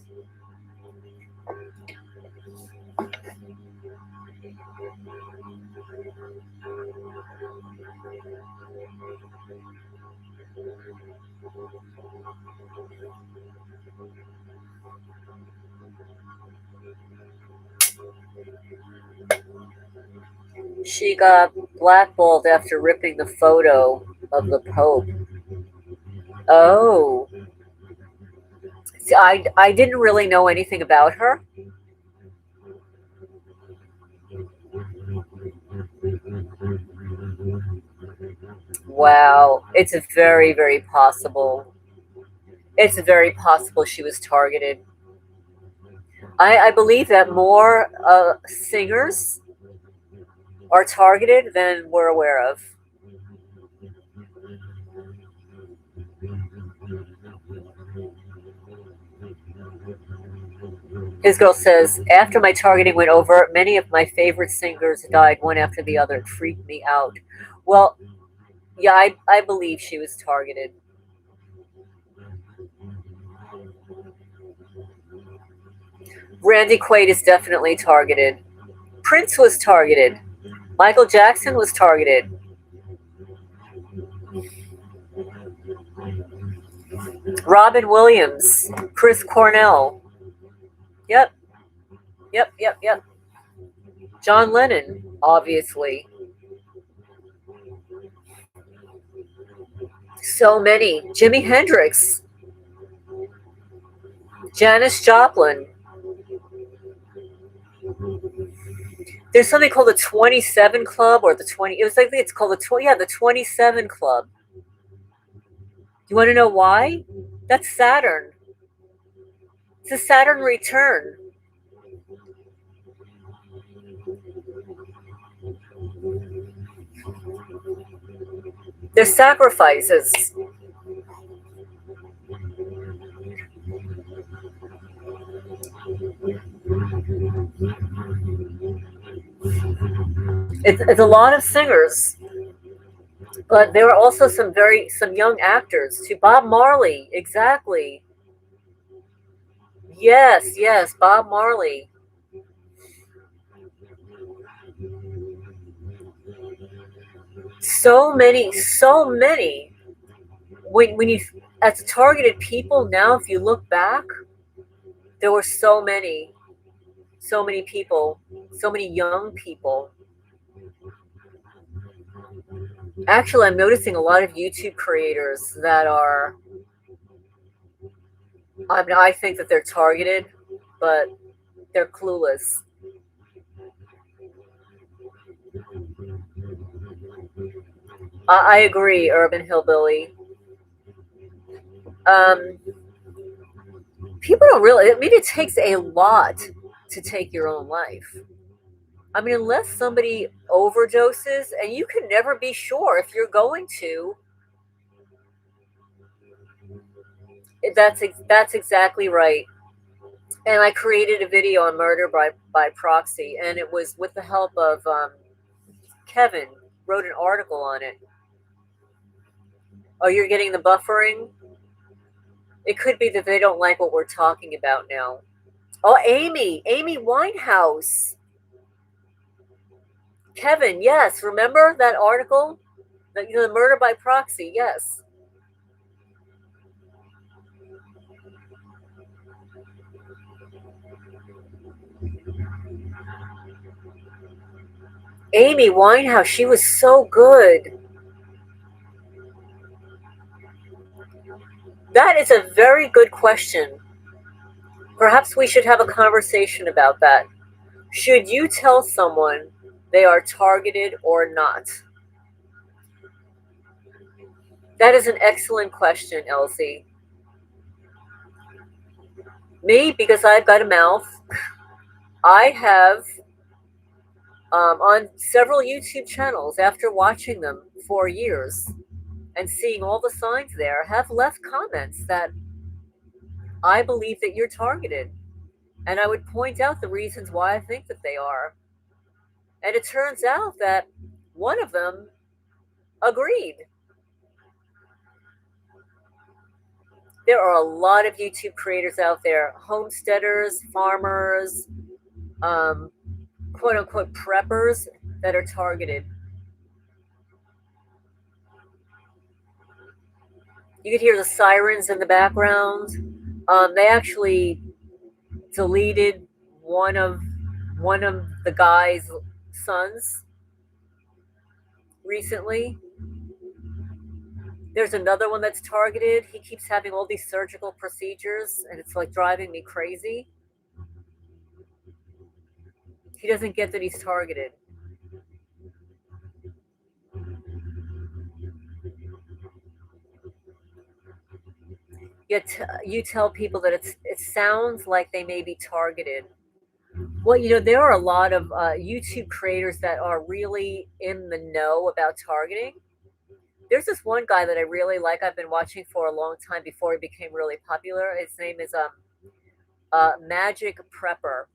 She got blackballed after ripping the photo of the Pope. Oh, see, I didn't really know anything about her. Wow, it's very, very possible. It's very possible she was targeted. I believe that more singers are targeted than we're aware of. His girl says, after my targeting went over, many of my favorite singers died one after the other. It freaked me out. Well, yeah, I believe she was targeted. Randy Quaid is definitely targeted. Prince was targeted. Michael Jackson was targeted. Robin Williams, Chris Cornell. Yep, yep. John Lennon, obviously. So many. Jimi Hendrix. Janis Joplin. There's something called the 27 Club or the 20. It was like it's called the 20. Yeah, the 27 Club. You want to know why? That's Saturn. It's a Saturn return. They're sacrifices. It's a lot of singers, but there are also some young actors too. Bob Marley, exactly. Yes, yes, Bob Marley. So many, so many. When you as targeted people now, if you look back, there were so many people, so many young people. Actually, I'm noticing a lot of YouTube creators that are. I mean, I think that they're targeted, but they're clueless. I agree, Urban Hillbilly. Um, People don't really. I mean, it takes a lot to take your own life. I mean, unless somebody overdoses, and you can never be sure if you're going to. That's exactly right. And I created a video on murder by proxy, and it was with the help of Kevin. Wrote an article on it. Oh, you're getting the buffering. It could be that they don't like what we're talking about now. Oh, Amy Winehouse. Kevin, yes, remember that article? The murder by proxy, yes. Amy Winehouse, she was so good. That is a very good question. Perhaps we should have a conversation about that. Should you tell someone they are targeted or not? That is an excellent question, Elsie. Me, because I've got a mouth, I have on several YouTube channels, after watching them for years and seeing all the signs there, have left comments that I believe that you're targeted. And I would point out the reasons why I think that they are. And it turns out that one of them agreed. There are a lot of YouTube creators out there, homesteaders, farmers, um, quote unquote preppers that are targeted. You could hear the sirens in the background. They actually deleted one of one of the guy's sons recently. There's another one that's targeted. He keeps having all these surgical procedures, and it's like driving me crazy. He doesn't get that he's targeted. Yet you tell people that it sounds like they may be targeted. Well, there are a lot of YouTube creators that are really in the know about targeting. There's this one guy that I really like. I've been watching for a long time before he became really popular. His name is Magic Prepper.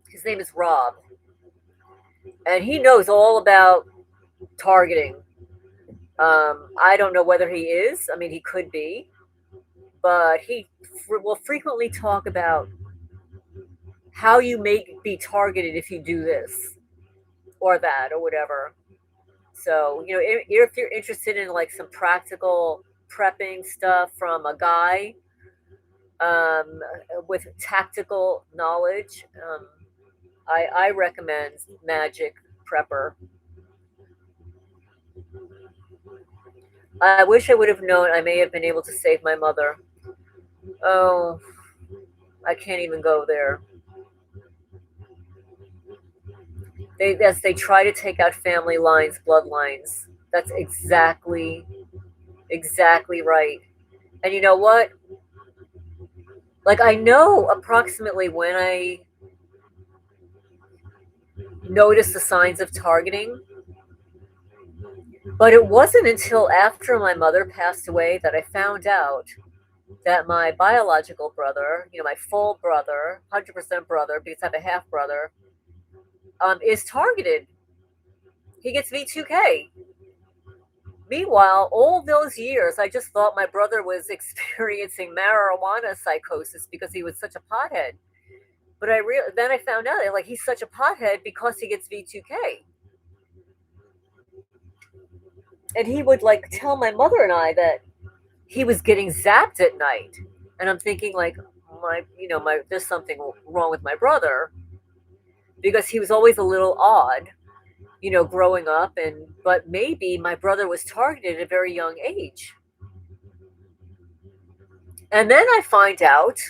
His name is Rob, and he knows all about targeting. I don't know whether he is. I mean, he could be, but he will frequently talk about how you may be targeted if you do this or that or whatever. So, if you're interested in like some practical prepping stuff from a guy with tactical knowledge, I recommend Magic Prepper. I wish I would have known I may have been able to save my mother. Oh, I can't even go there. Yes, they try to take out family lines, bloodlines. That's exactly right. And you know what? Like, I know approximately when I noticed the signs of targeting, but it wasn't until after my mother passed away that I found out that my biological brother, my full brother, 100% brother, because I have a half brother, is targeted. He gets V2K. Meanwhile, all those years, I just thought my brother was experiencing marijuana psychosis because he was such a pothead. But then I found out that, like, he's such a pothead because he gets V2K, and he would like tell my mother and I that he was getting zapped at night, and I'm thinking like my there's something wrong with my brother because he was always a little odd, growing up, but maybe my brother was targeted at a very young age. And then I find out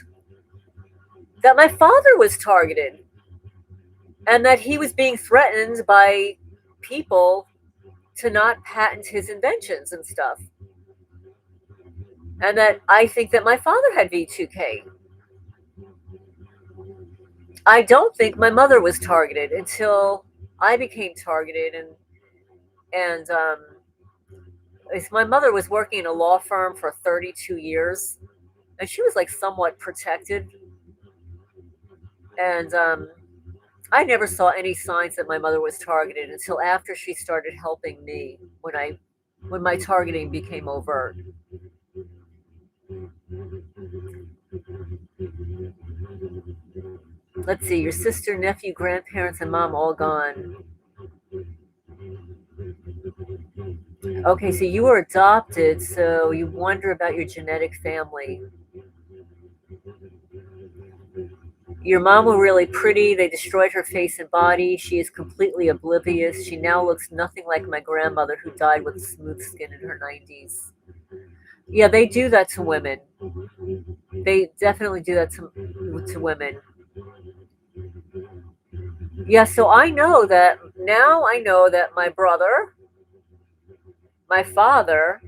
that my father was targeted and that he was being threatened by people to not patent his inventions and stuff. And that I think that my father had V2K. I don't think my mother was targeted until I became targeted, and my mother was working in a law firm for 32 years, and she was like somewhat protected, and I never saw any signs that my mother was targeted until after she started helping me when my targeting became overt. Let's see, your sister, nephew, grandparents, and mom all gone. Okay, so you were adopted, so you wonder about your genetic family. Your mom was really pretty. They destroyed her face and body. She is completely oblivious. She now looks nothing like my grandmother, who died with smooth skin in her 90s. Yeah, they do that to women. They definitely do that to women. Yeah, so I know that my brother, my father,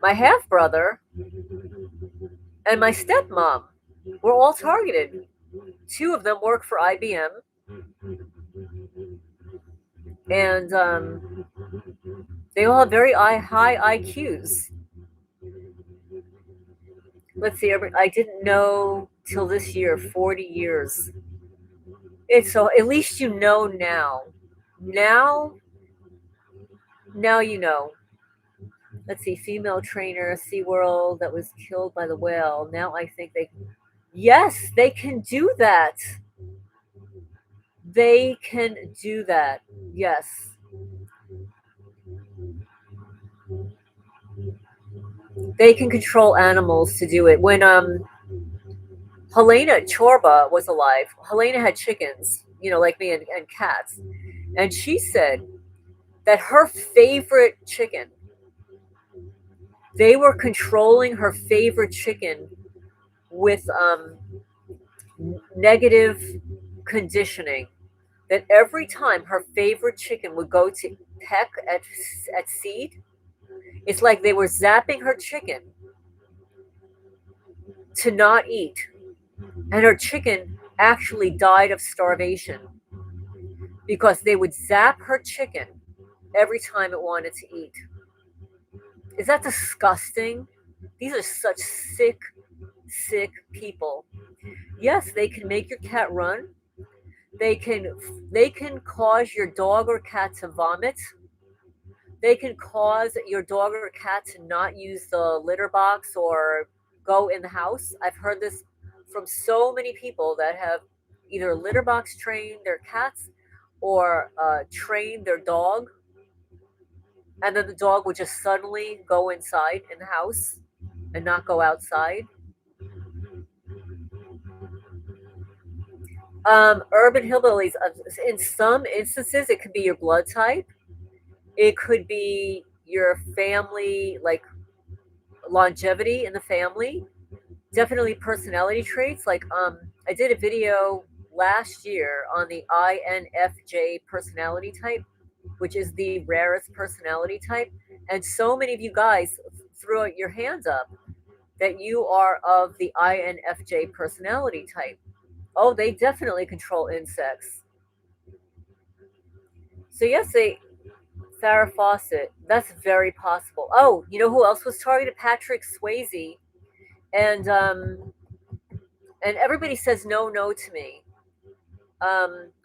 my half brother, and my stepmom were all targeted. Two of them work for IBM, and they all have very high IQs. Let's see, I didn't know till this year, 40 years. It's so at least you know now. Now, now you know. Let's see, female trainer, SeaWorld that was killed by the whale. Now I think yes, they can do that. They can do that. Yes. They can control animals to do it. When Helena Chorba was alive, Helena had chickens, like me, and cats. And she said that her favorite chicken, they were controlling her favorite chicken with negative conditioning. That every time her favorite chicken would go to peck at seed, it's like they were zapping her chicken to not eat. And her chicken actually died of starvation because they would zap her chicken every time it wanted to eat. Is that disgusting? These are such sick people. Yes, they can make your cat run. They can cause your dog or cat to vomit. They can cause your dog or cat to not use the litter box or go in the house. I've heard this from so many people that have either litter box trained their cats or trained their dog, and then the dog would just suddenly go inside in the house and not go outside. Urban hillbillies, in some instances, it could be your blood type. It could be your family, longevity in the family, definitely personality traits. Like I did a video last year on the INFJ personality type, which is the rarest personality type. And so many of you guys threw your hands up that you are of the INFJ personality type. Oh, they definitely control insects. So yes, they Farrah Fawcett. That's very possible. Oh, you know who else was targeted? Patrick Swayze. And everybody says no, no to me.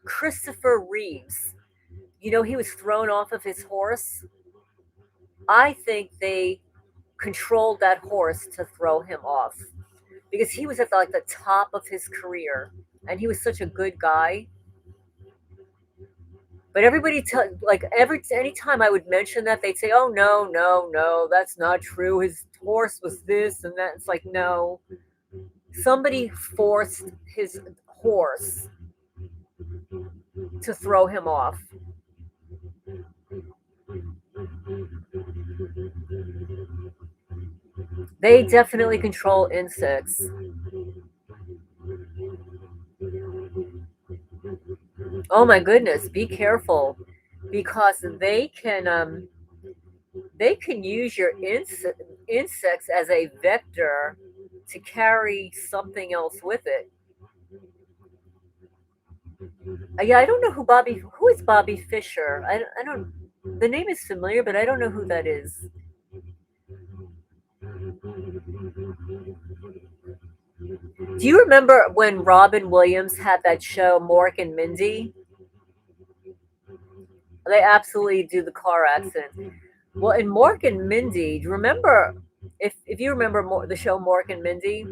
Christopher Reeves. You know, he was thrown off of his horse. I think they controlled that horse to throw him off because he was at like the top of his career, and he was such a good guy. But everybody like anytime I would mention that, they'd say, "Oh no, no, no, that's not true. His horse was this and that." It's like, no, somebody forced his horse to throw him off. They definitely control insects. Oh my goodness, be careful because they can use your insects as a vector to carry something else with it. Yeah, I don't know who is Bobby Fischer. I don't. The name is familiar, but I don't know who that is. Do you remember when Robin Williams had that show Mork and Mindy? They absolutely do the car accident. Well, in Mork and Mindy, do you remember if you remember the show Mork and Mindy,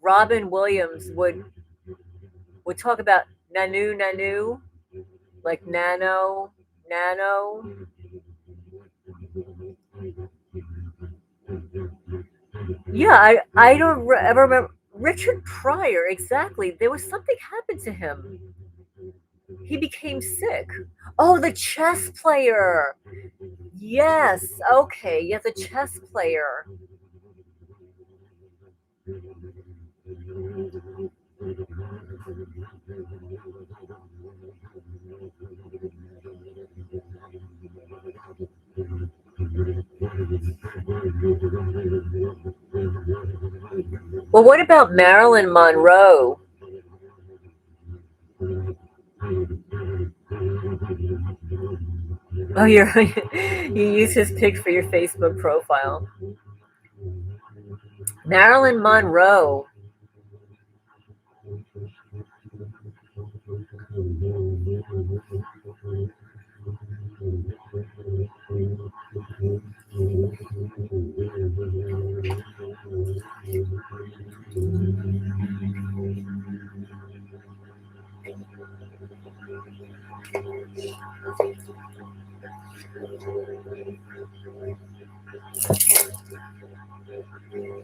Robin Williams would talk about nanu nanu, like nano, nano. Yeah, I don't ever remember Richard Pryor exactly. There was something happened to him. He became sick. Oh, the chess player. Yes. Okay. Yeah, the chess player. Well, what about Marilyn Monroe? Oh, you use his pic for your Facebook profile. Marilyn Monroe.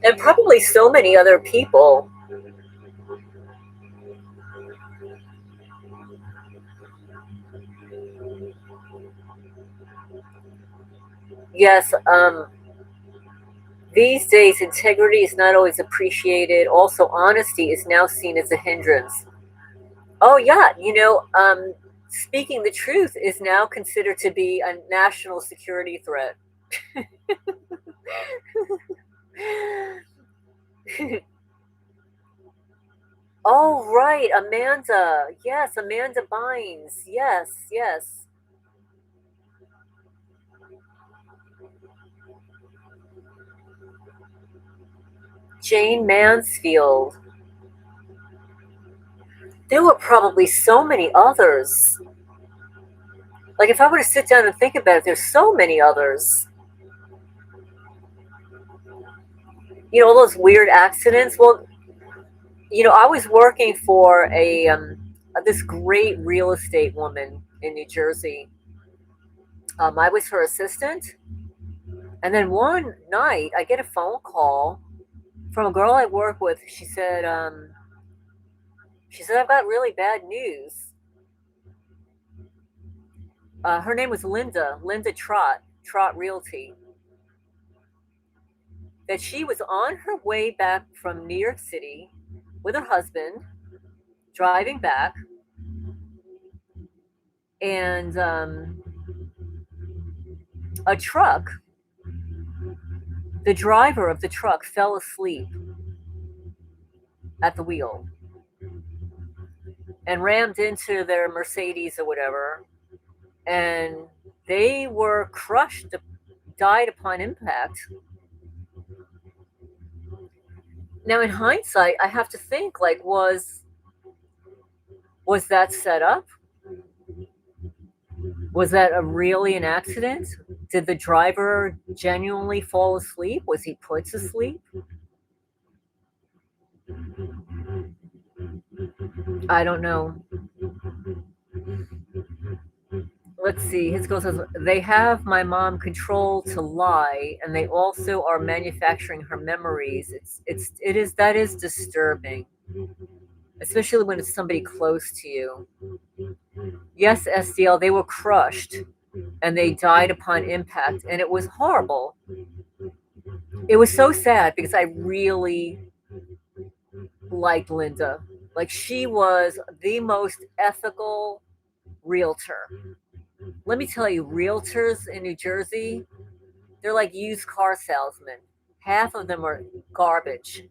And probably so many other people. Yes, these days integrity is not always appreciated. Also, honesty is now seen as a hindrance. Oh yeah, speaking the truth is now considered to be a national security threat. Oh right, Amanda. Yes, Amanda Bynes. Yes, yes. Jane Mansfield. There were probably so many others. Like if I were to sit down and think about it, there's so many others. All those weird accidents. Well, I was working for a this great real estate woman in New Jersey. I was her assistant, and then one night I get a phone call from a girl I work with. She said I've got really bad news. Her name was Linda Trot Realty. that she was on her way back from New York City with her husband, driving back, and a truck, the driver of the truck fell asleep at the wheel and rammed into their Mercedes or whatever, and they were crushed, died upon impact. Now, in hindsight, I have to think, like, was that set up? Was that really an accident? Did the driver genuinely fall asleep? Was he put to sleep? I don't know. Let's see. His girl says they have my mom controlled to lie, and they also are manufacturing her memories. That is disturbing, especially when it's somebody close to you. Yes, SDL, they were crushed, and they died upon impact, and it was horrible. It was so sad because I really liked Linda. Like, she was the most ethical realtor. Let me tell you, realtors in New Jersey, they're like used car salesmen. Half of them are garbage.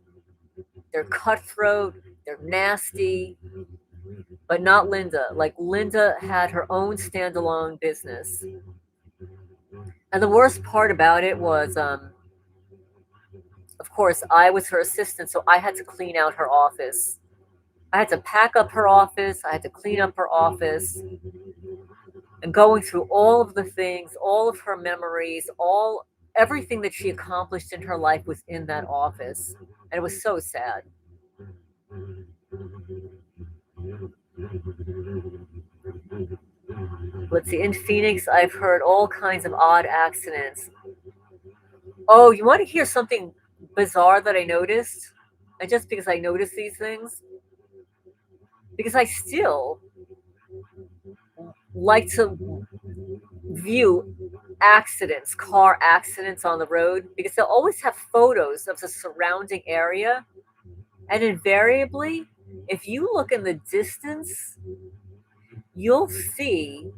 They're cutthroat, they're nasty, but not Linda. Like, Linda had her own standalone business. And the worst part about it was, of course, I was her assistant, so I had to clean out her office. I had to pack up her office, I had to clean up her office, and going through all of the things, all of her memories, everything that she accomplished in her life was in that office. And it was so sad. Let's see, in Phoenix, I've heard all kinds of odd accidents. Oh, you want to hear something bizarre that I noticed? And just because I noticed these things, because I still like to view accidents, car accidents on the road, because they'll always have photos of the surrounding area. And invariably, if you look in the distance, you'll see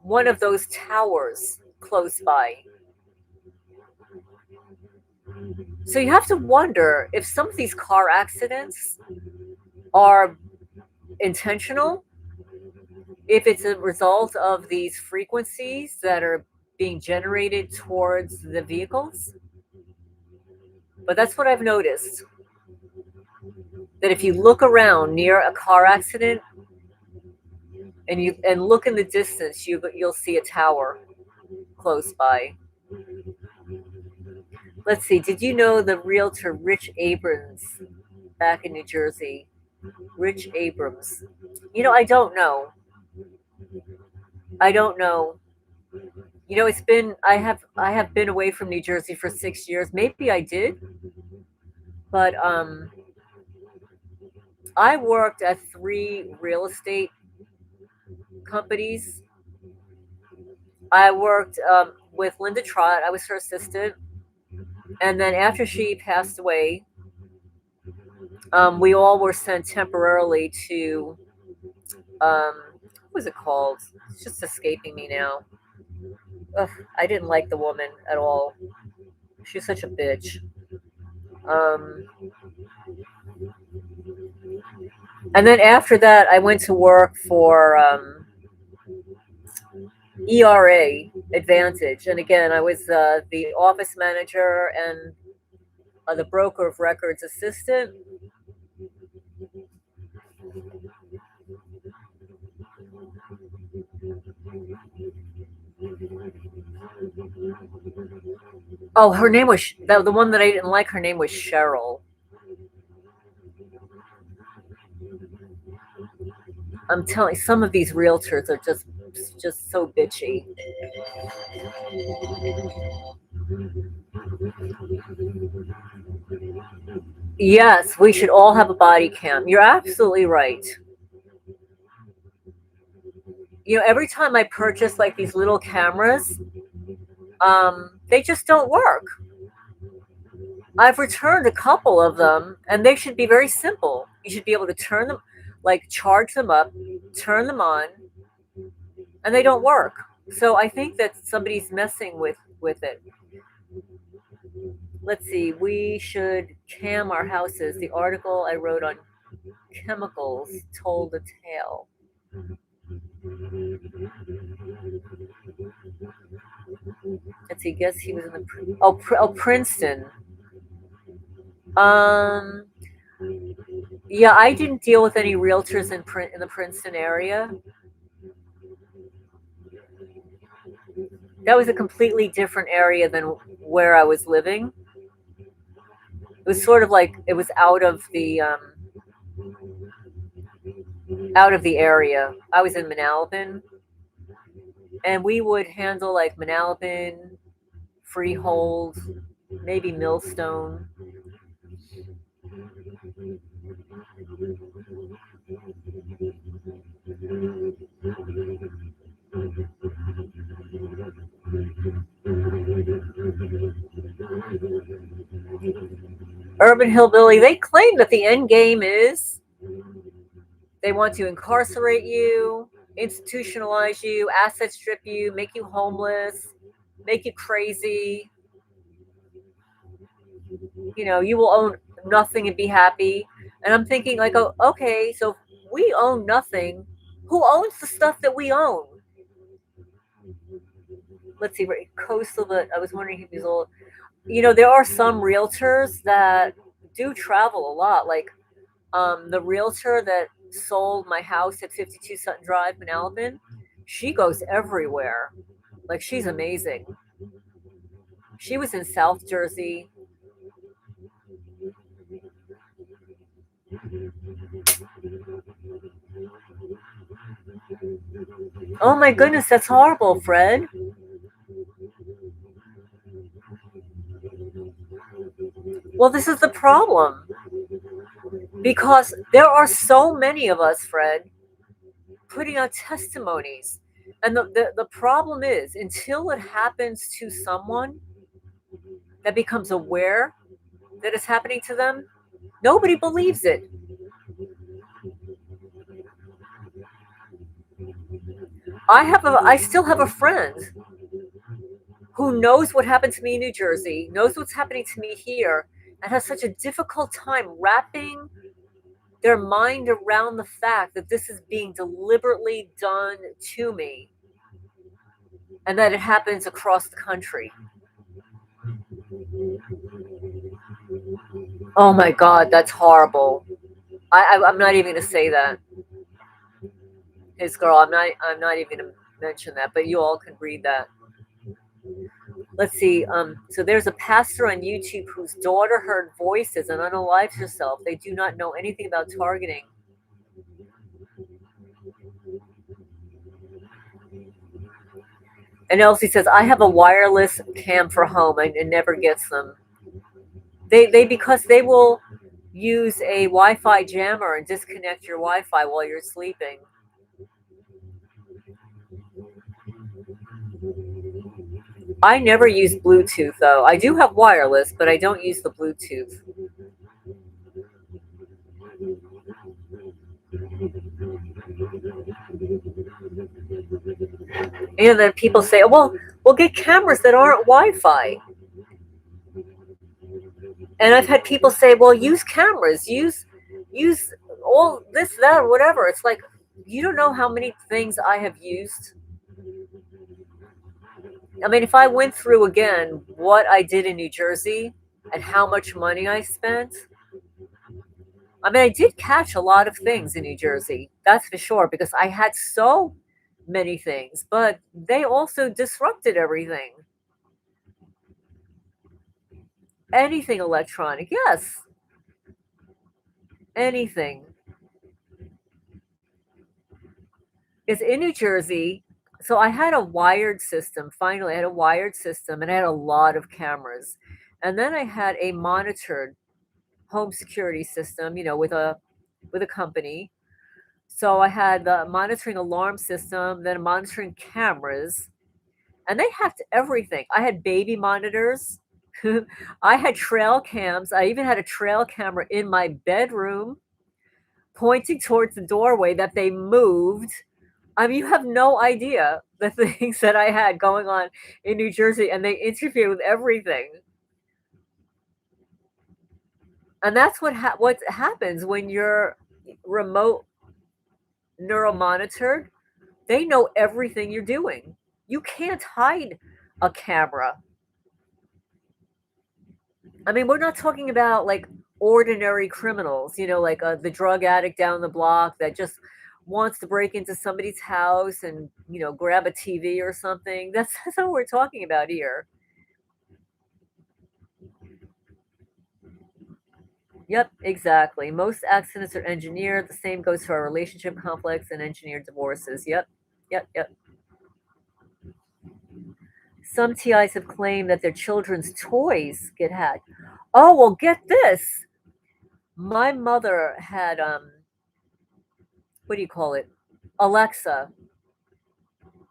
one of those towers close by. So you have to wonder if some of these car accidents are intentional, if it's a result of these frequencies that are being generated towards the vehicles. But that's what I've noticed. That if you look around near a car accident and look in the distance, you'll see a tower close by. Let's see. Did you know the realtor Rich Abrams back in New Jersey? Rich Abrams. I don't know. I don't know. I have been away from New Jersey for 6 years. Maybe I did, but I worked at 3 real estate companies. I worked with Linda Trott. I was her assistant, and then after she passed away, we all were sent temporarily to what was it called? It's just escaping me now. Ugh, I didn't like the woman at all. She's such a bitch. And then after that, I went to work for ERA Advantage, and again, I was the office manager and the broker of records assistant. Oh, her name was the one that I didn't like. Her name was Cheryl. I'm telling you, some of these realtors are just so bitchy. Yes, we should all have a body cam. You're absolutely right. Every time I purchase like these little cameras, They just don't work. I've returned a couple of them, and they should be very simple. You should be able to turn them, like charge them up, turn them on, and they don't work. So I think that somebody's messing with it. Let's see. We should cam our houses. The article I wrote on chemicals told a tale. Let's see. Guess he was in the Princeton. Um, yeah, I didn't deal with any realtors in the Princeton area. That was a completely different area than where I was living. It was sort of like it was out of the area. I was in Manalapan, and we would handle like Manalapan, Freehold, maybe Millstone. Urban Hillbilly, they claim that the end game is they want to incarcerate you, institutionalize you, asset strip you, make you homeless, make you crazy. You will own nothing and be happy. And I'm thinking, like, oh, okay, so if we own nothing, who owns the stuff that we own? Let's see, right, coastal, but I was wondering if he's old. There are some realtors that do travel a lot. Like, the realtor that sold my house at 52 Sutton Drive, Manalapan, she goes everywhere. Like, she's amazing. She was in South Jersey. Oh my goodness, that's horrible, Fred. Well, this is the problem. Because there are so many of us, Fred, putting out testimonies. And the problem is, until it happens to someone that becomes aware that it's happening to them, nobody believes it. I still have a friend who knows what happened to me in New Jersey, knows what's happening to me here, and has such a difficult time wrapping their mind around the fact that this is being deliberately done to me and that it happens across the country. Oh my God, that's horrible. I'm not even going to say that. His girl, I'm not even going to mention that, but you all can read that. Let's see. So there's a pastor on YouTube whose daughter heard voices and unalived herself. They do not know anything about targeting. And Elsie says, I have a wireless cam for home and it never gets them. Because they will use a Wi-Fi jammer and disconnect your Wi-Fi while you're sleeping. I never use Bluetooth though. I do have wireless, but I don't use the Bluetooth. And then people say, well, we'll get cameras that aren't Wi-Fi. And I've had people say, well, use cameras, use all this, that, whatever. It's like, you don't know how many things I have used. I mean, if I went through again what I did in New Jersey and how much money I spent, I mean, I did catch a lot of things in New Jersey, that's for sure, because I had so many things, but they also disrupted everything. Anything electronic, yes. Anything. It's in New Jersey. So I had a wired system. Finally, I had a wired system and I had a lot of cameras. And then I had a monitored home security system, with a company. So I had the monitoring alarm system, then monitoring cameras, And they have everything. I had baby monitors. I had trail cams. I even had a trail camera in my bedroom pointing towards the doorway that they moved. I mean, you have no idea the things that I had going on in New Jersey, and they interfere with everything. And that's what happens when you're remote neuromonitored. They know everything you're doing. You can't hide a camera. I mean, we're not talking about like ordinary criminals, like the drug addict down the block that just wants to break into somebody's house and, grab a TV or something. That's what we're talking about here. Yep, exactly. Most accidents are engineered. The same goes for our relationship conflicts and engineered divorces. Yep, yep, yep. Some TIs have claimed that their children's toys get hacked. Oh, well, get this. My mother had what do you call it? Alexa.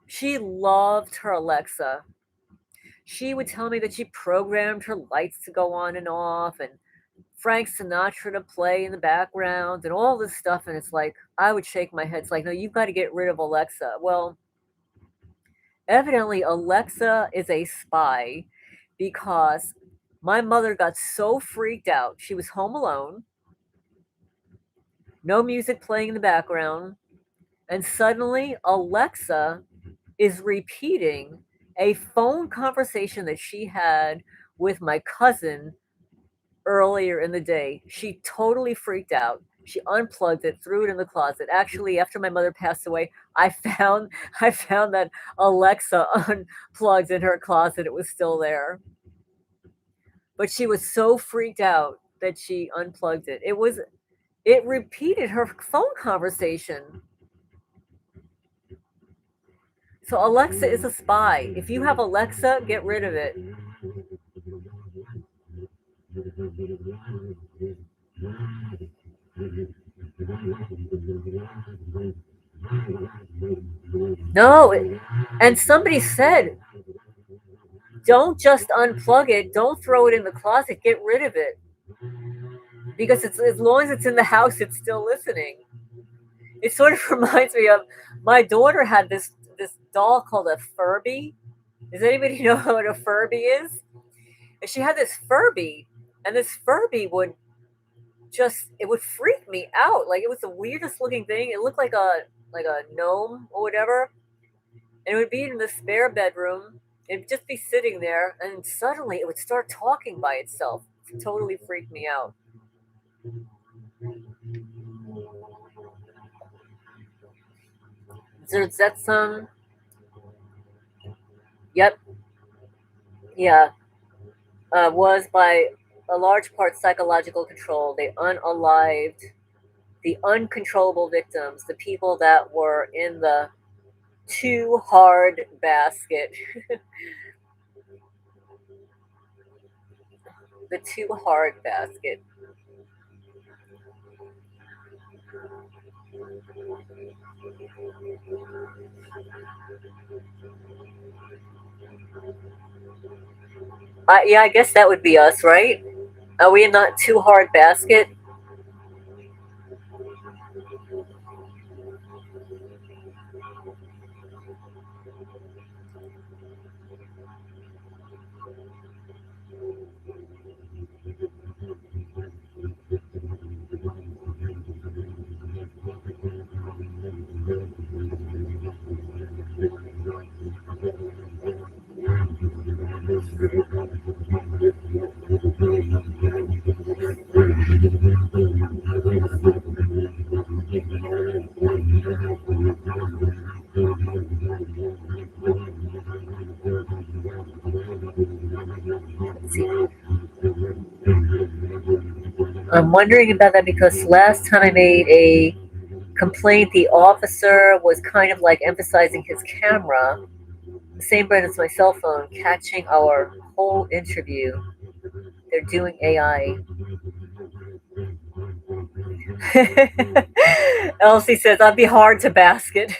She loved her Alexa. She would tell me that she programmed her lights to go on and off and Frank Sinatra to play in the background and all this stuff. And it's like, I would shake my head. It's like, no, you've got to get rid of Alexa. Well, evidently, Alexa is a spy because my mother got so freaked out. She was home alone, no music playing in the background, and suddenly Alexa is repeating a phone conversation that she had with my cousin earlier in the day. She totally freaked out. She unplugged it, threw it in the closet. Actually, after my mother passed away, I found I found that Alexa unplugged in her closet. It was still there. But she was so freaked out that she unplugged it. It repeated her phone conversation. So Alexa is a spy. If you have Alexa, get rid of it. No, and somebody said, don't just unplug it. Don't throw it in the closet. Get rid of it. Because it's as long as it's in the house, it's still listening. It sort of reminds me of my daughter had this doll called a Furby. Does anybody know what a Furby is? And she had this Furby, and this Furby it would freak me out. Like it was the weirdest looking thing. It looked like a gnome or whatever. And it would be in the spare bedroom. It'd just be sitting there, and suddenly it would start talking by itself. It totally freaked me out. So that's yep, yeah, was by a large part psychological control. They unalived the uncontrollable victims, the people that were in the too hard basket. The too hard basket. Yeah, I guess that would be us, right? Are we in that too hard basket? I'm wondering about that because last time I made a complaint, the officer was kind of like emphasizing his camera, the same brand as my cell phone, catching our whole interview. They're doing AI. Elsie says, I'd be hard to basket.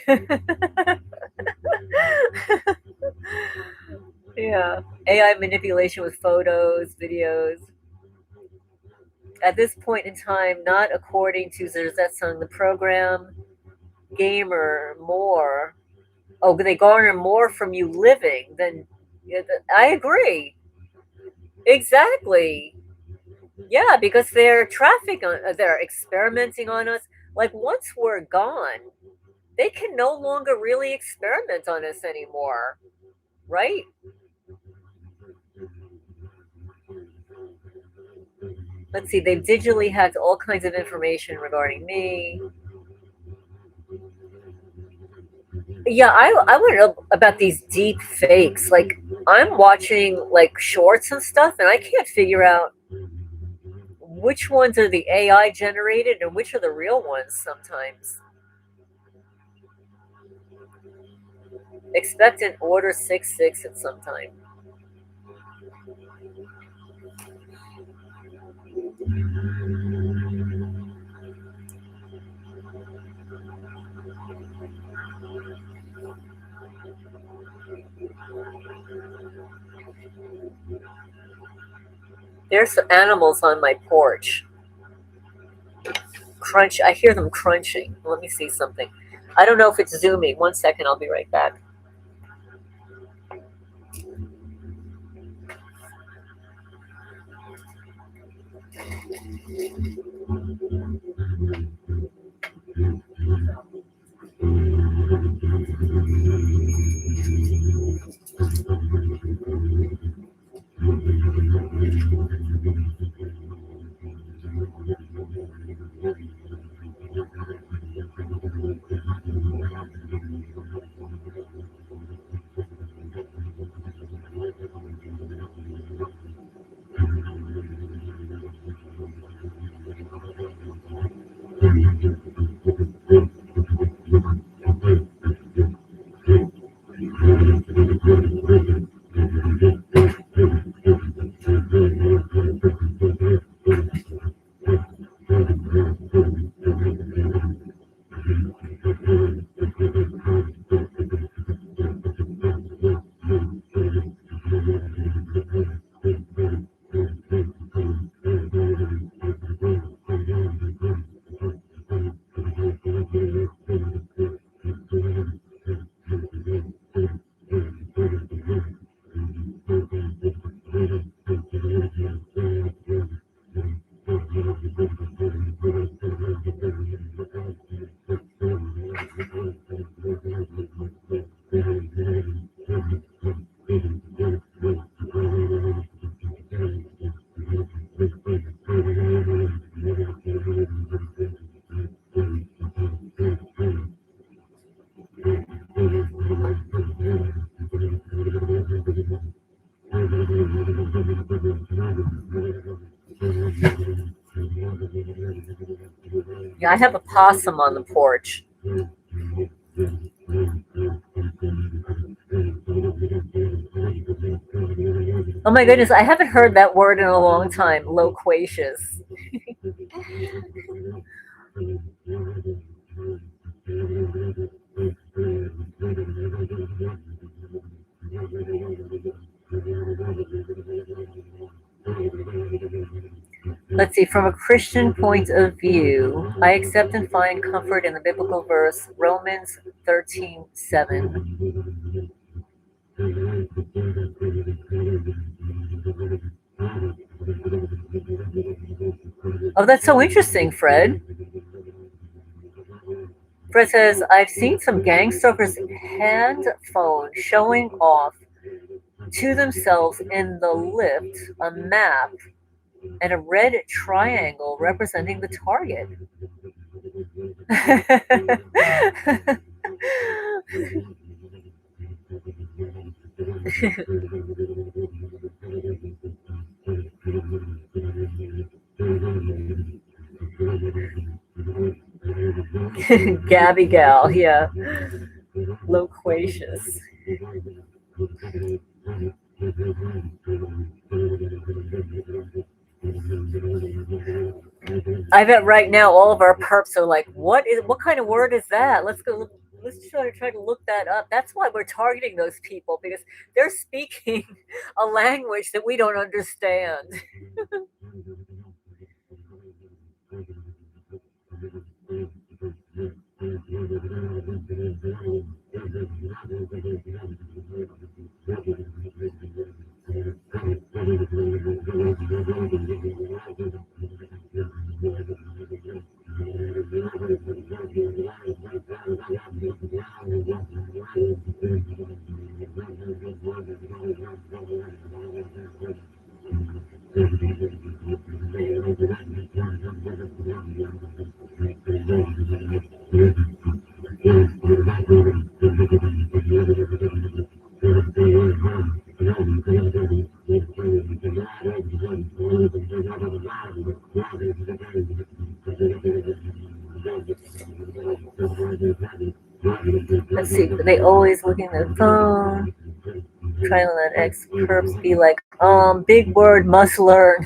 Yeah. AI manipulation with photos, videos. At this point in time, not according to Zerzet song, the program, gamer more. Oh, they garner more from you living than. Yeah, I agree. Exactly. Yeah, because they're traffic on, they're experimenting on us. Like once we're gone, they can no longer really experiment on us anymore, right? Let's see, they've digitally hacked all kinds of information regarding me. Yeah, I want to know about these deep fakes. Like I'm watching like shorts and stuff, and I can't figure out which ones are the AI generated and which are the real ones sometimes. Expect an order 6 at some time. There's some animals on my porch. Crunch. I hear them crunching. Let me see something. I don't know if it's zooming. 1 second, I'll be right back. Yeah, I have a possum on the porch. Oh my goodness, I haven't heard that word in a long time. Loquacious. Let's see, from a Christian point of view, I accept and find comfort in the biblical verse, Romans 13:7. Oh, that's so interesting, Fred. Fred says, I've seen some gangstalkers hand phone showing off to themselves in the lift a map and a red triangle representing the target. Gabby Gal, yeah. Loquacious. I bet right now all of our perps are like, what kind of word is that? Let's go let's try to look that up. That's why we're targeting those people because they're speaking a language that we don't understand. Let's see. They always looking at the phone. Trying to let experts be like, big word, must learn.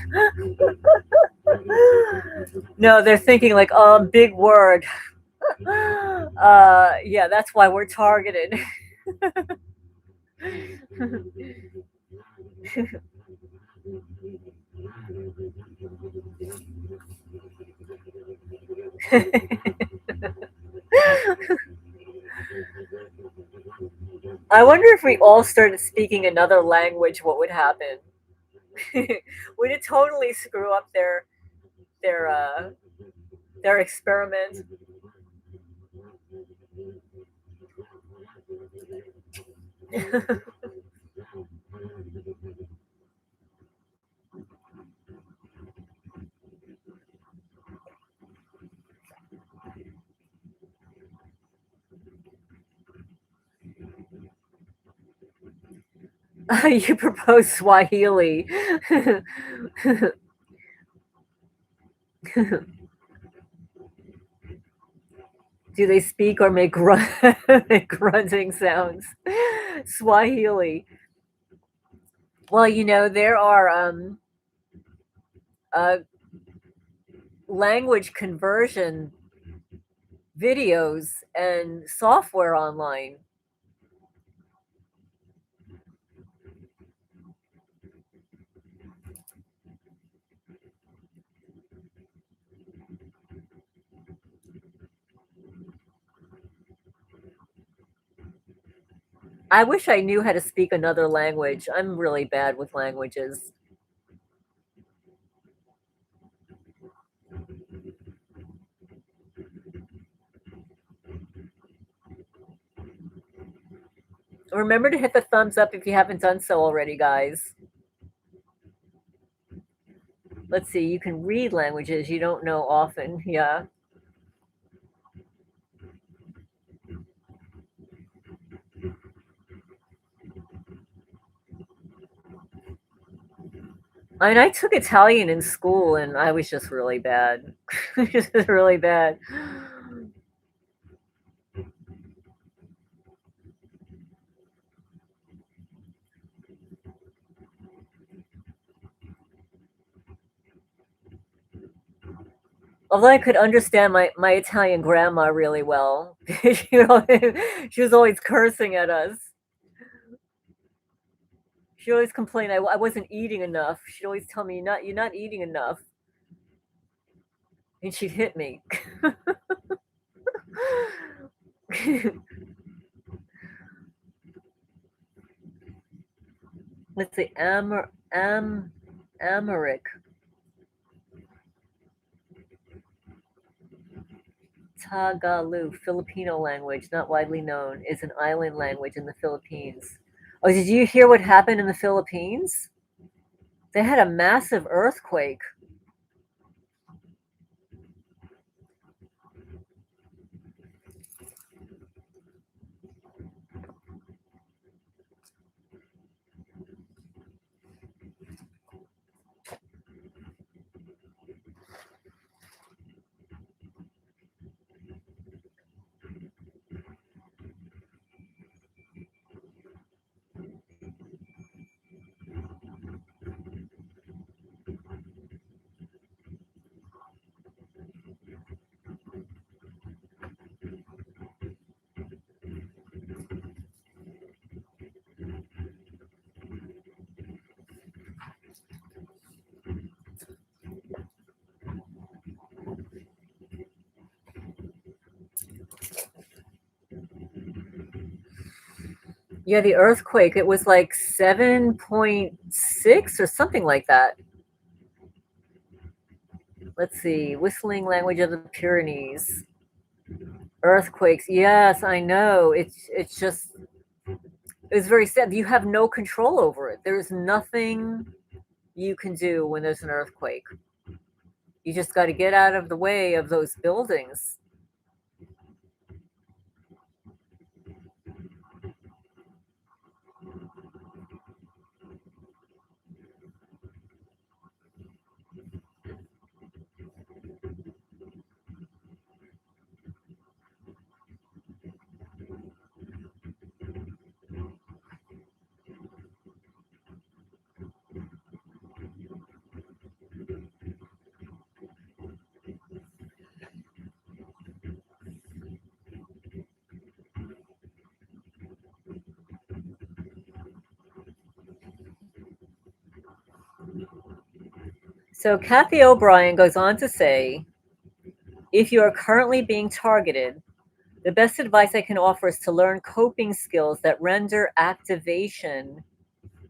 No, they're thinking like, big word. Yeah, that's why we're targeted. I wonder if we all started speaking another language, what would happen? Would it totally screw up their uh their experiment? You propose Swahili. Do they speak or make, make grunting sounds? Swahili. Well, there are uh, language conversion videos and software online. I wish I knew how to speak another language. I'm really bad with languages. Remember to hit the thumbs up if you haven't done so already, guys. Let's see, you can read languages you don't know often. Yeah. I took Italian in school and I was just really bad. Just really bad. Although I could understand my Italian grandma really well. She was always cursing at us. She always complained I wasn't eating enough. She'd always tell me you're not eating enough, and she'd hit me. Let's see, Amharic, Tagalog, Filipino language, not widely known, is an island language in the Philippines. Oh, did you hear what happened in the Philippines? They had a massive earthquake. Yeah, the earthquake, it was like 7.6 or something like that. Let's see, whistling language of the Pyrenees. Earthquakes. Yes, I know. It's just it's very sad. You have no control over it. There's nothing you can do when there's an earthquake. You just got to get out of the way of those buildings. So Cathy O'Brien goes on to say, if you are currently being targeted, the best advice I can offer is to learn coping skills that render activation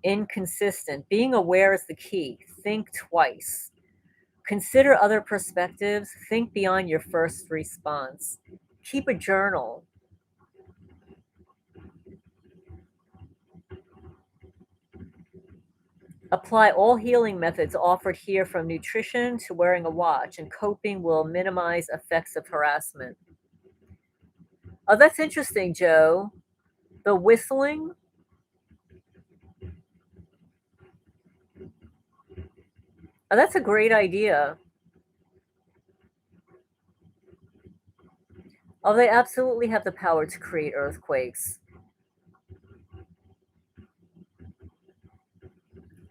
inconsistent. Being aware is the key. Think twice. Consider other perspectives. Think beyond your first response. Keep a journal. Apply all healing methods offered here from nutrition to wearing a watch, and coping will minimize effects of harassment. Oh, that's interesting, Joe. The whistling. Oh, that's a great idea. Oh, they absolutely have the power to create earthquakes.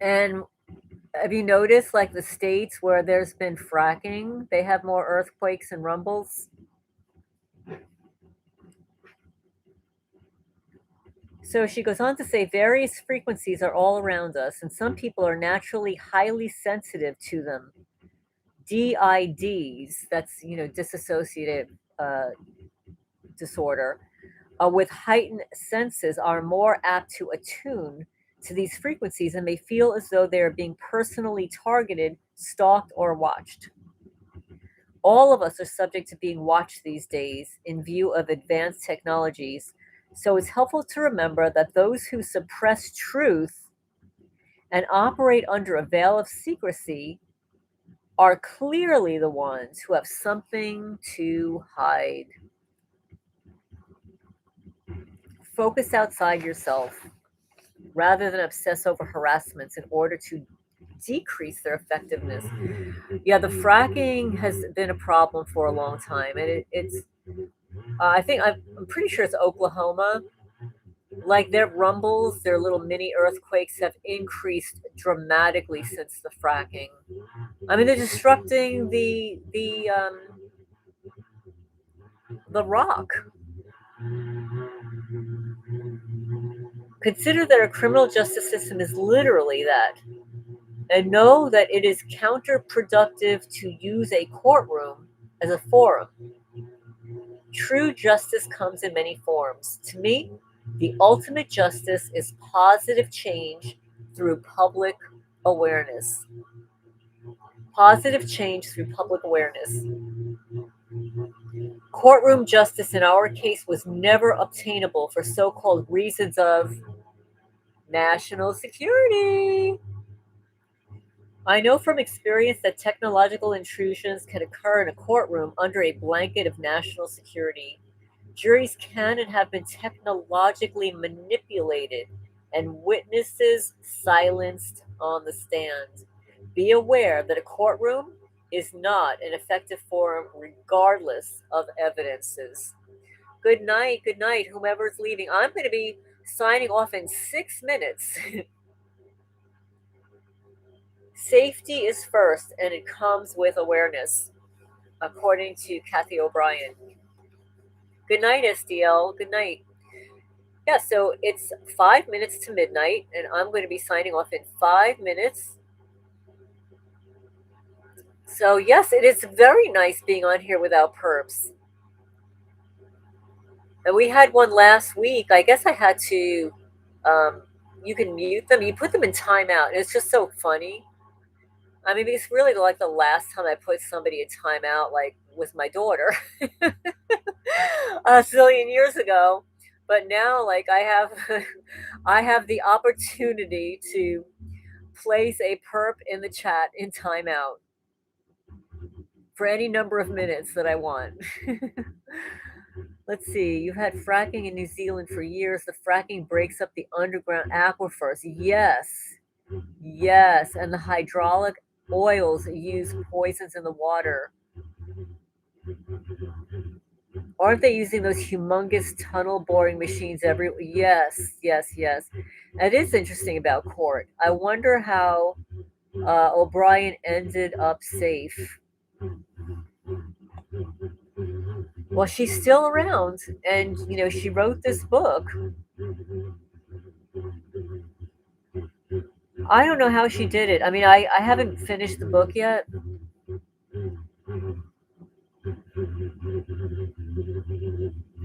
And have you noticed, like the states where there's been fracking, they have more earthquakes and rumbles? So she goes on to say various frequencies are all around us, and some people are naturally highly sensitive to them. DIDs, that's, dissociative uh, disorder, with heightened senses are more apt to attune to these frequencies and may feel as though they are being personally targeted, stalked, or watched. All of us are subject to being watched these days in view of advanced technologies. So it's helpful to remember that those who suppress truth and operate under a veil of secrecy are clearly the ones who have something to hide. Focus outside yourself rather than obsess over harassments in order to decrease their effectiveness. Yeah, the fracking has been a problem for a long time, and it's. I'm pretty sure it's Oklahoma. Like their rumbles, their little mini earthquakes have increased dramatically since the fracking. I mean, they're disrupting the rock. Consider that our criminal justice system is literally that, and know that it is counterproductive to use a courtroom as a forum. True justice comes in many forms. To me, the ultimate justice is positive change through public awareness. Positive change through public awareness. Courtroom justice in our case was never obtainable for so called reasons of national security. I know from experience that technological intrusions can occur in a courtroom under a blanket of national security. Juries can and have been technologically manipulated and witnesses silenced on the stand. Be aware that a courtroom is not an effective forum regardless of evidences. Good night, whomever's leaving. I'm going to be signing off in 6 minutes. Safety is first, and it comes with awareness, according to Cathy O'Brien. Good night, SDL. Good night. Yeah, so it's 5 minutes to midnight, and I'm going to be signing off in 5 minutes. So, yes, it is very nice being on here without perps. And we had one last week. I guess I had to. Um, you can mute them. You put them in timeout, and it's just so funny. I mean, it's really like the last time I put somebody in timeout, like with my daughter, a zillion years ago. But now, like I have, I have the opportunity to place a perp in the chat in timeout for any number of minutes that I want. Let's see. You've had fracking in New Zealand for years. The fracking breaks up the underground aquifers. Yes. Yes. And the hydraulic oils use poisons in the water. Aren't they using those humongous tunnel boring machines every? Yes, yes, yes. It is interesting about court. I wonder how Obrien ended up safe. Well, she's still around, and she wrote this book. I don't know how she did it. I mean, I haven't finished the book yet.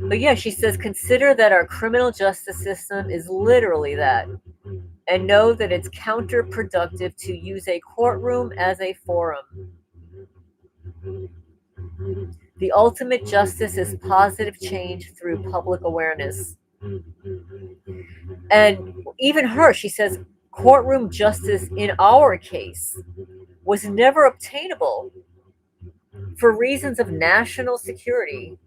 But yeah, she says, consider that our criminal justice system is literally that, and know that it's counterproductive to use a courtroom as a forum. The ultimate justice is positive change through public awareness. And even her, she says, courtroom justice in our case was never obtainable for reasons of national security.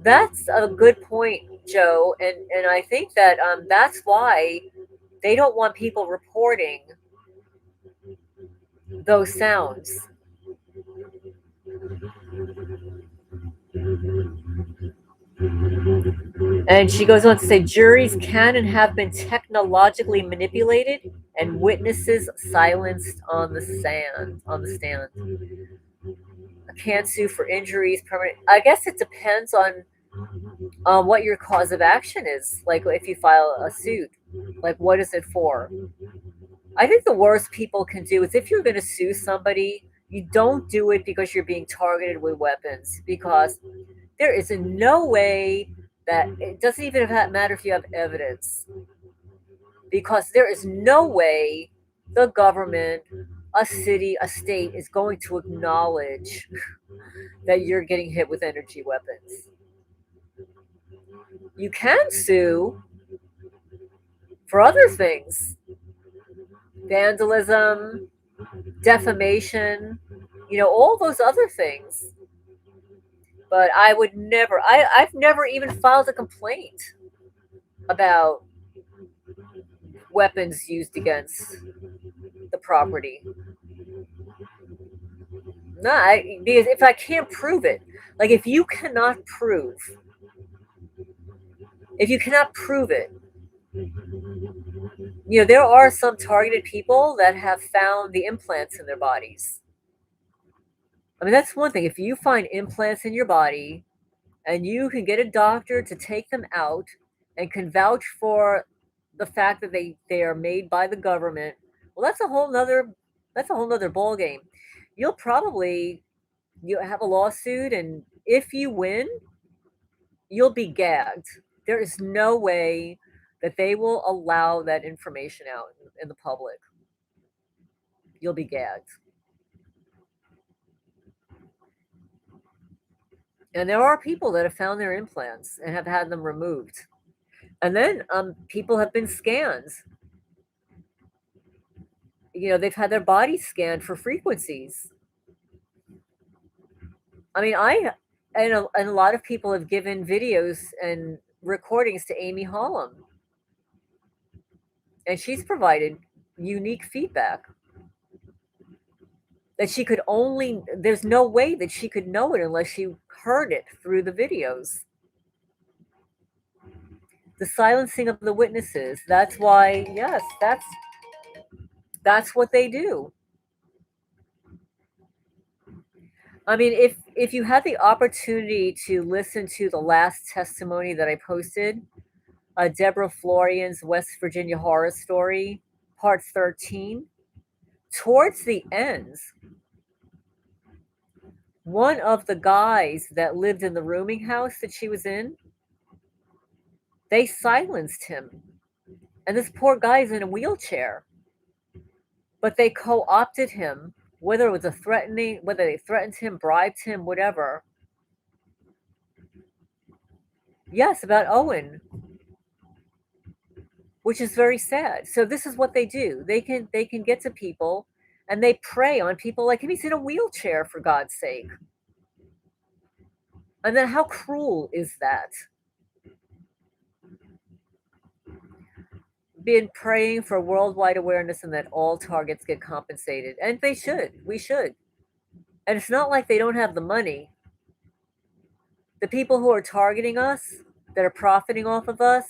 That's a good point, Joe, and I think that that's why they don't want people reporting those sounds. And she goes on to say, juries can and have been technologically manipulated, and witnesses silenced on the stand. Can't sue for injuries, permanent. I guess it depends on what your cause of action is. Like if you file a suit, like what is it for? I think the worst people can do is if you're going to sue somebody, you don't do it because you're being targeted with weapons, because there is no way that it doesn't even matter if you have evidence, because there is no way the government, a city, a state is going to acknowledge that you're getting hit with energy weapons. You can sue for other things, vandalism, defamation, all those other things. But I would never, I've never even filed a complaint about weapons used against the property. No, because if I can't prove it, like if you cannot prove it, there are some targeted people that have found the implants in their bodies. I mean, that's one thing. If you find implants in your body and you can get a doctor to take them out and can vouch for the fact that they are made by the government, well, that's a whole nother ball game. You'll probably have a lawsuit, and if you win, you'll be gagged. There is no way that they will allow that information out in the public. You'll be gagged. And there are people that have found their implants and have had them removed. And then people have been scanned. They've had their bodies scanned for frequencies. I mean, and a lot of people have given videos and recordings to Amy Holland, and she's provided unique feedback that there's no way that she could know it unless she heard it through the videos. The silencing of the witnesses. That's why, yes, that's what they do. I mean, if you had the opportunity to listen to the last testimony that I posted, Deborah Florian's West Virginia horror story, part 13, towards the ends, one of the guys that lived in the rooming house that she was in, They silenced him. And this poor guy's in a wheelchair. But they co-opted him, whether it was whether they threatened him, bribed him, whatever. Yes, about Owen, which is very sad. So this is what they do. They can get to people and they prey on people like him. He's in a wheelchair, for God's sake. And then how cruel is that? Been praying for worldwide awareness and that all targets get compensated. And they should. We should. And it's not like they don't have the money. The people who are targeting us, that are profiting off of us,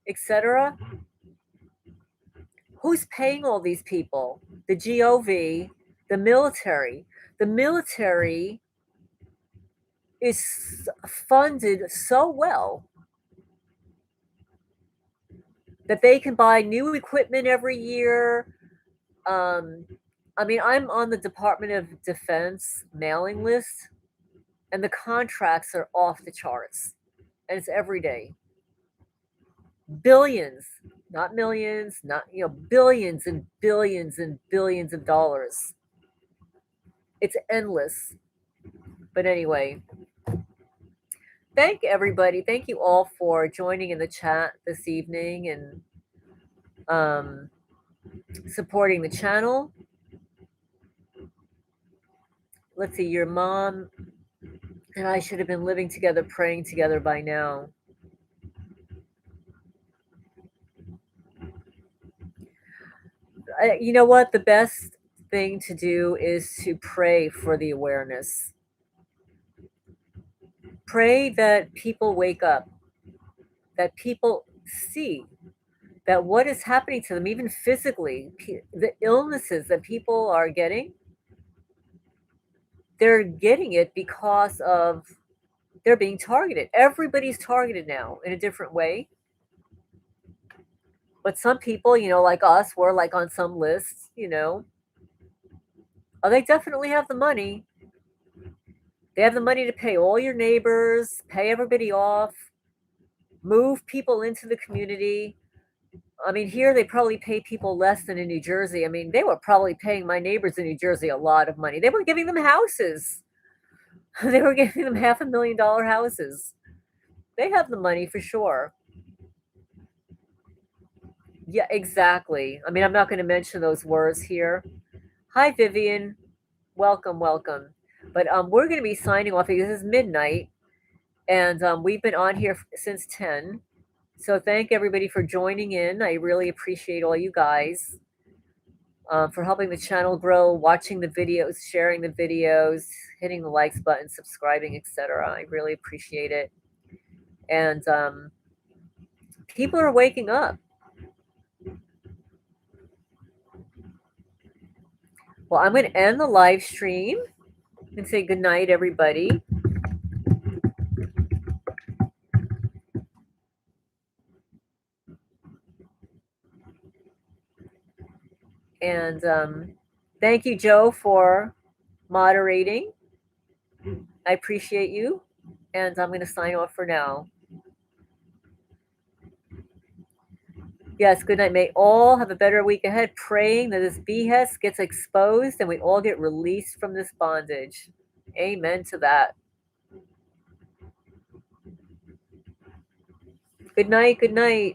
etc. Who's paying all these people? The GOV, the military. The military is funded so well that they can buy new equipment every year. I'm on the Department of Defense mailing list, and the contracts are off the charts, and it's every day. Billions, not millions, not billions and billions and billions of dollars. It's endless. But anyway, thank everybody. Thank you all for joining in the chat this evening and supporting the channel. Let's see, your mom and I should have been living together, praying together by now. You know what? The best thing to do is to pray for the awareness. Pray that people wake up, that people see that what is happening to them, even physically, the illnesses that people are getting, they're getting it because of they're being targeted. Everybody's targeted now in a different way. But some people, like us, we're like on some lists, Oh, they definitely have the money. They have the money to pay all your neighbors, pay everybody off, move people into the community. I mean, here they probably pay people less than in New Jersey. I mean, they were probably paying my neighbors in New Jersey a lot of money. They were giving them houses. They were giving them $500,000 houses. They have the money for sure. Yeah, exactly. I mean, I'm not going to mention those words here. Hi, Vivian. Welcome, welcome. But we're going to be signing off because it's midnight, and we've been on here since 10. So thank everybody for joining in. I really appreciate all you guys for helping the channel grow, watching the videos, sharing the videos, hitting the likes button, subscribing, etc. I really appreciate it. And people are waking up. Well, I'm going to end the live stream and say good night, everybody. And thank you, Joe, for moderating. I appreciate you. And I'm going to sign off for now. Yes, good night. May all have a better week ahead, praying that this BS gets exposed and we all get released from this bondage. Amen to that. Good night. Good night.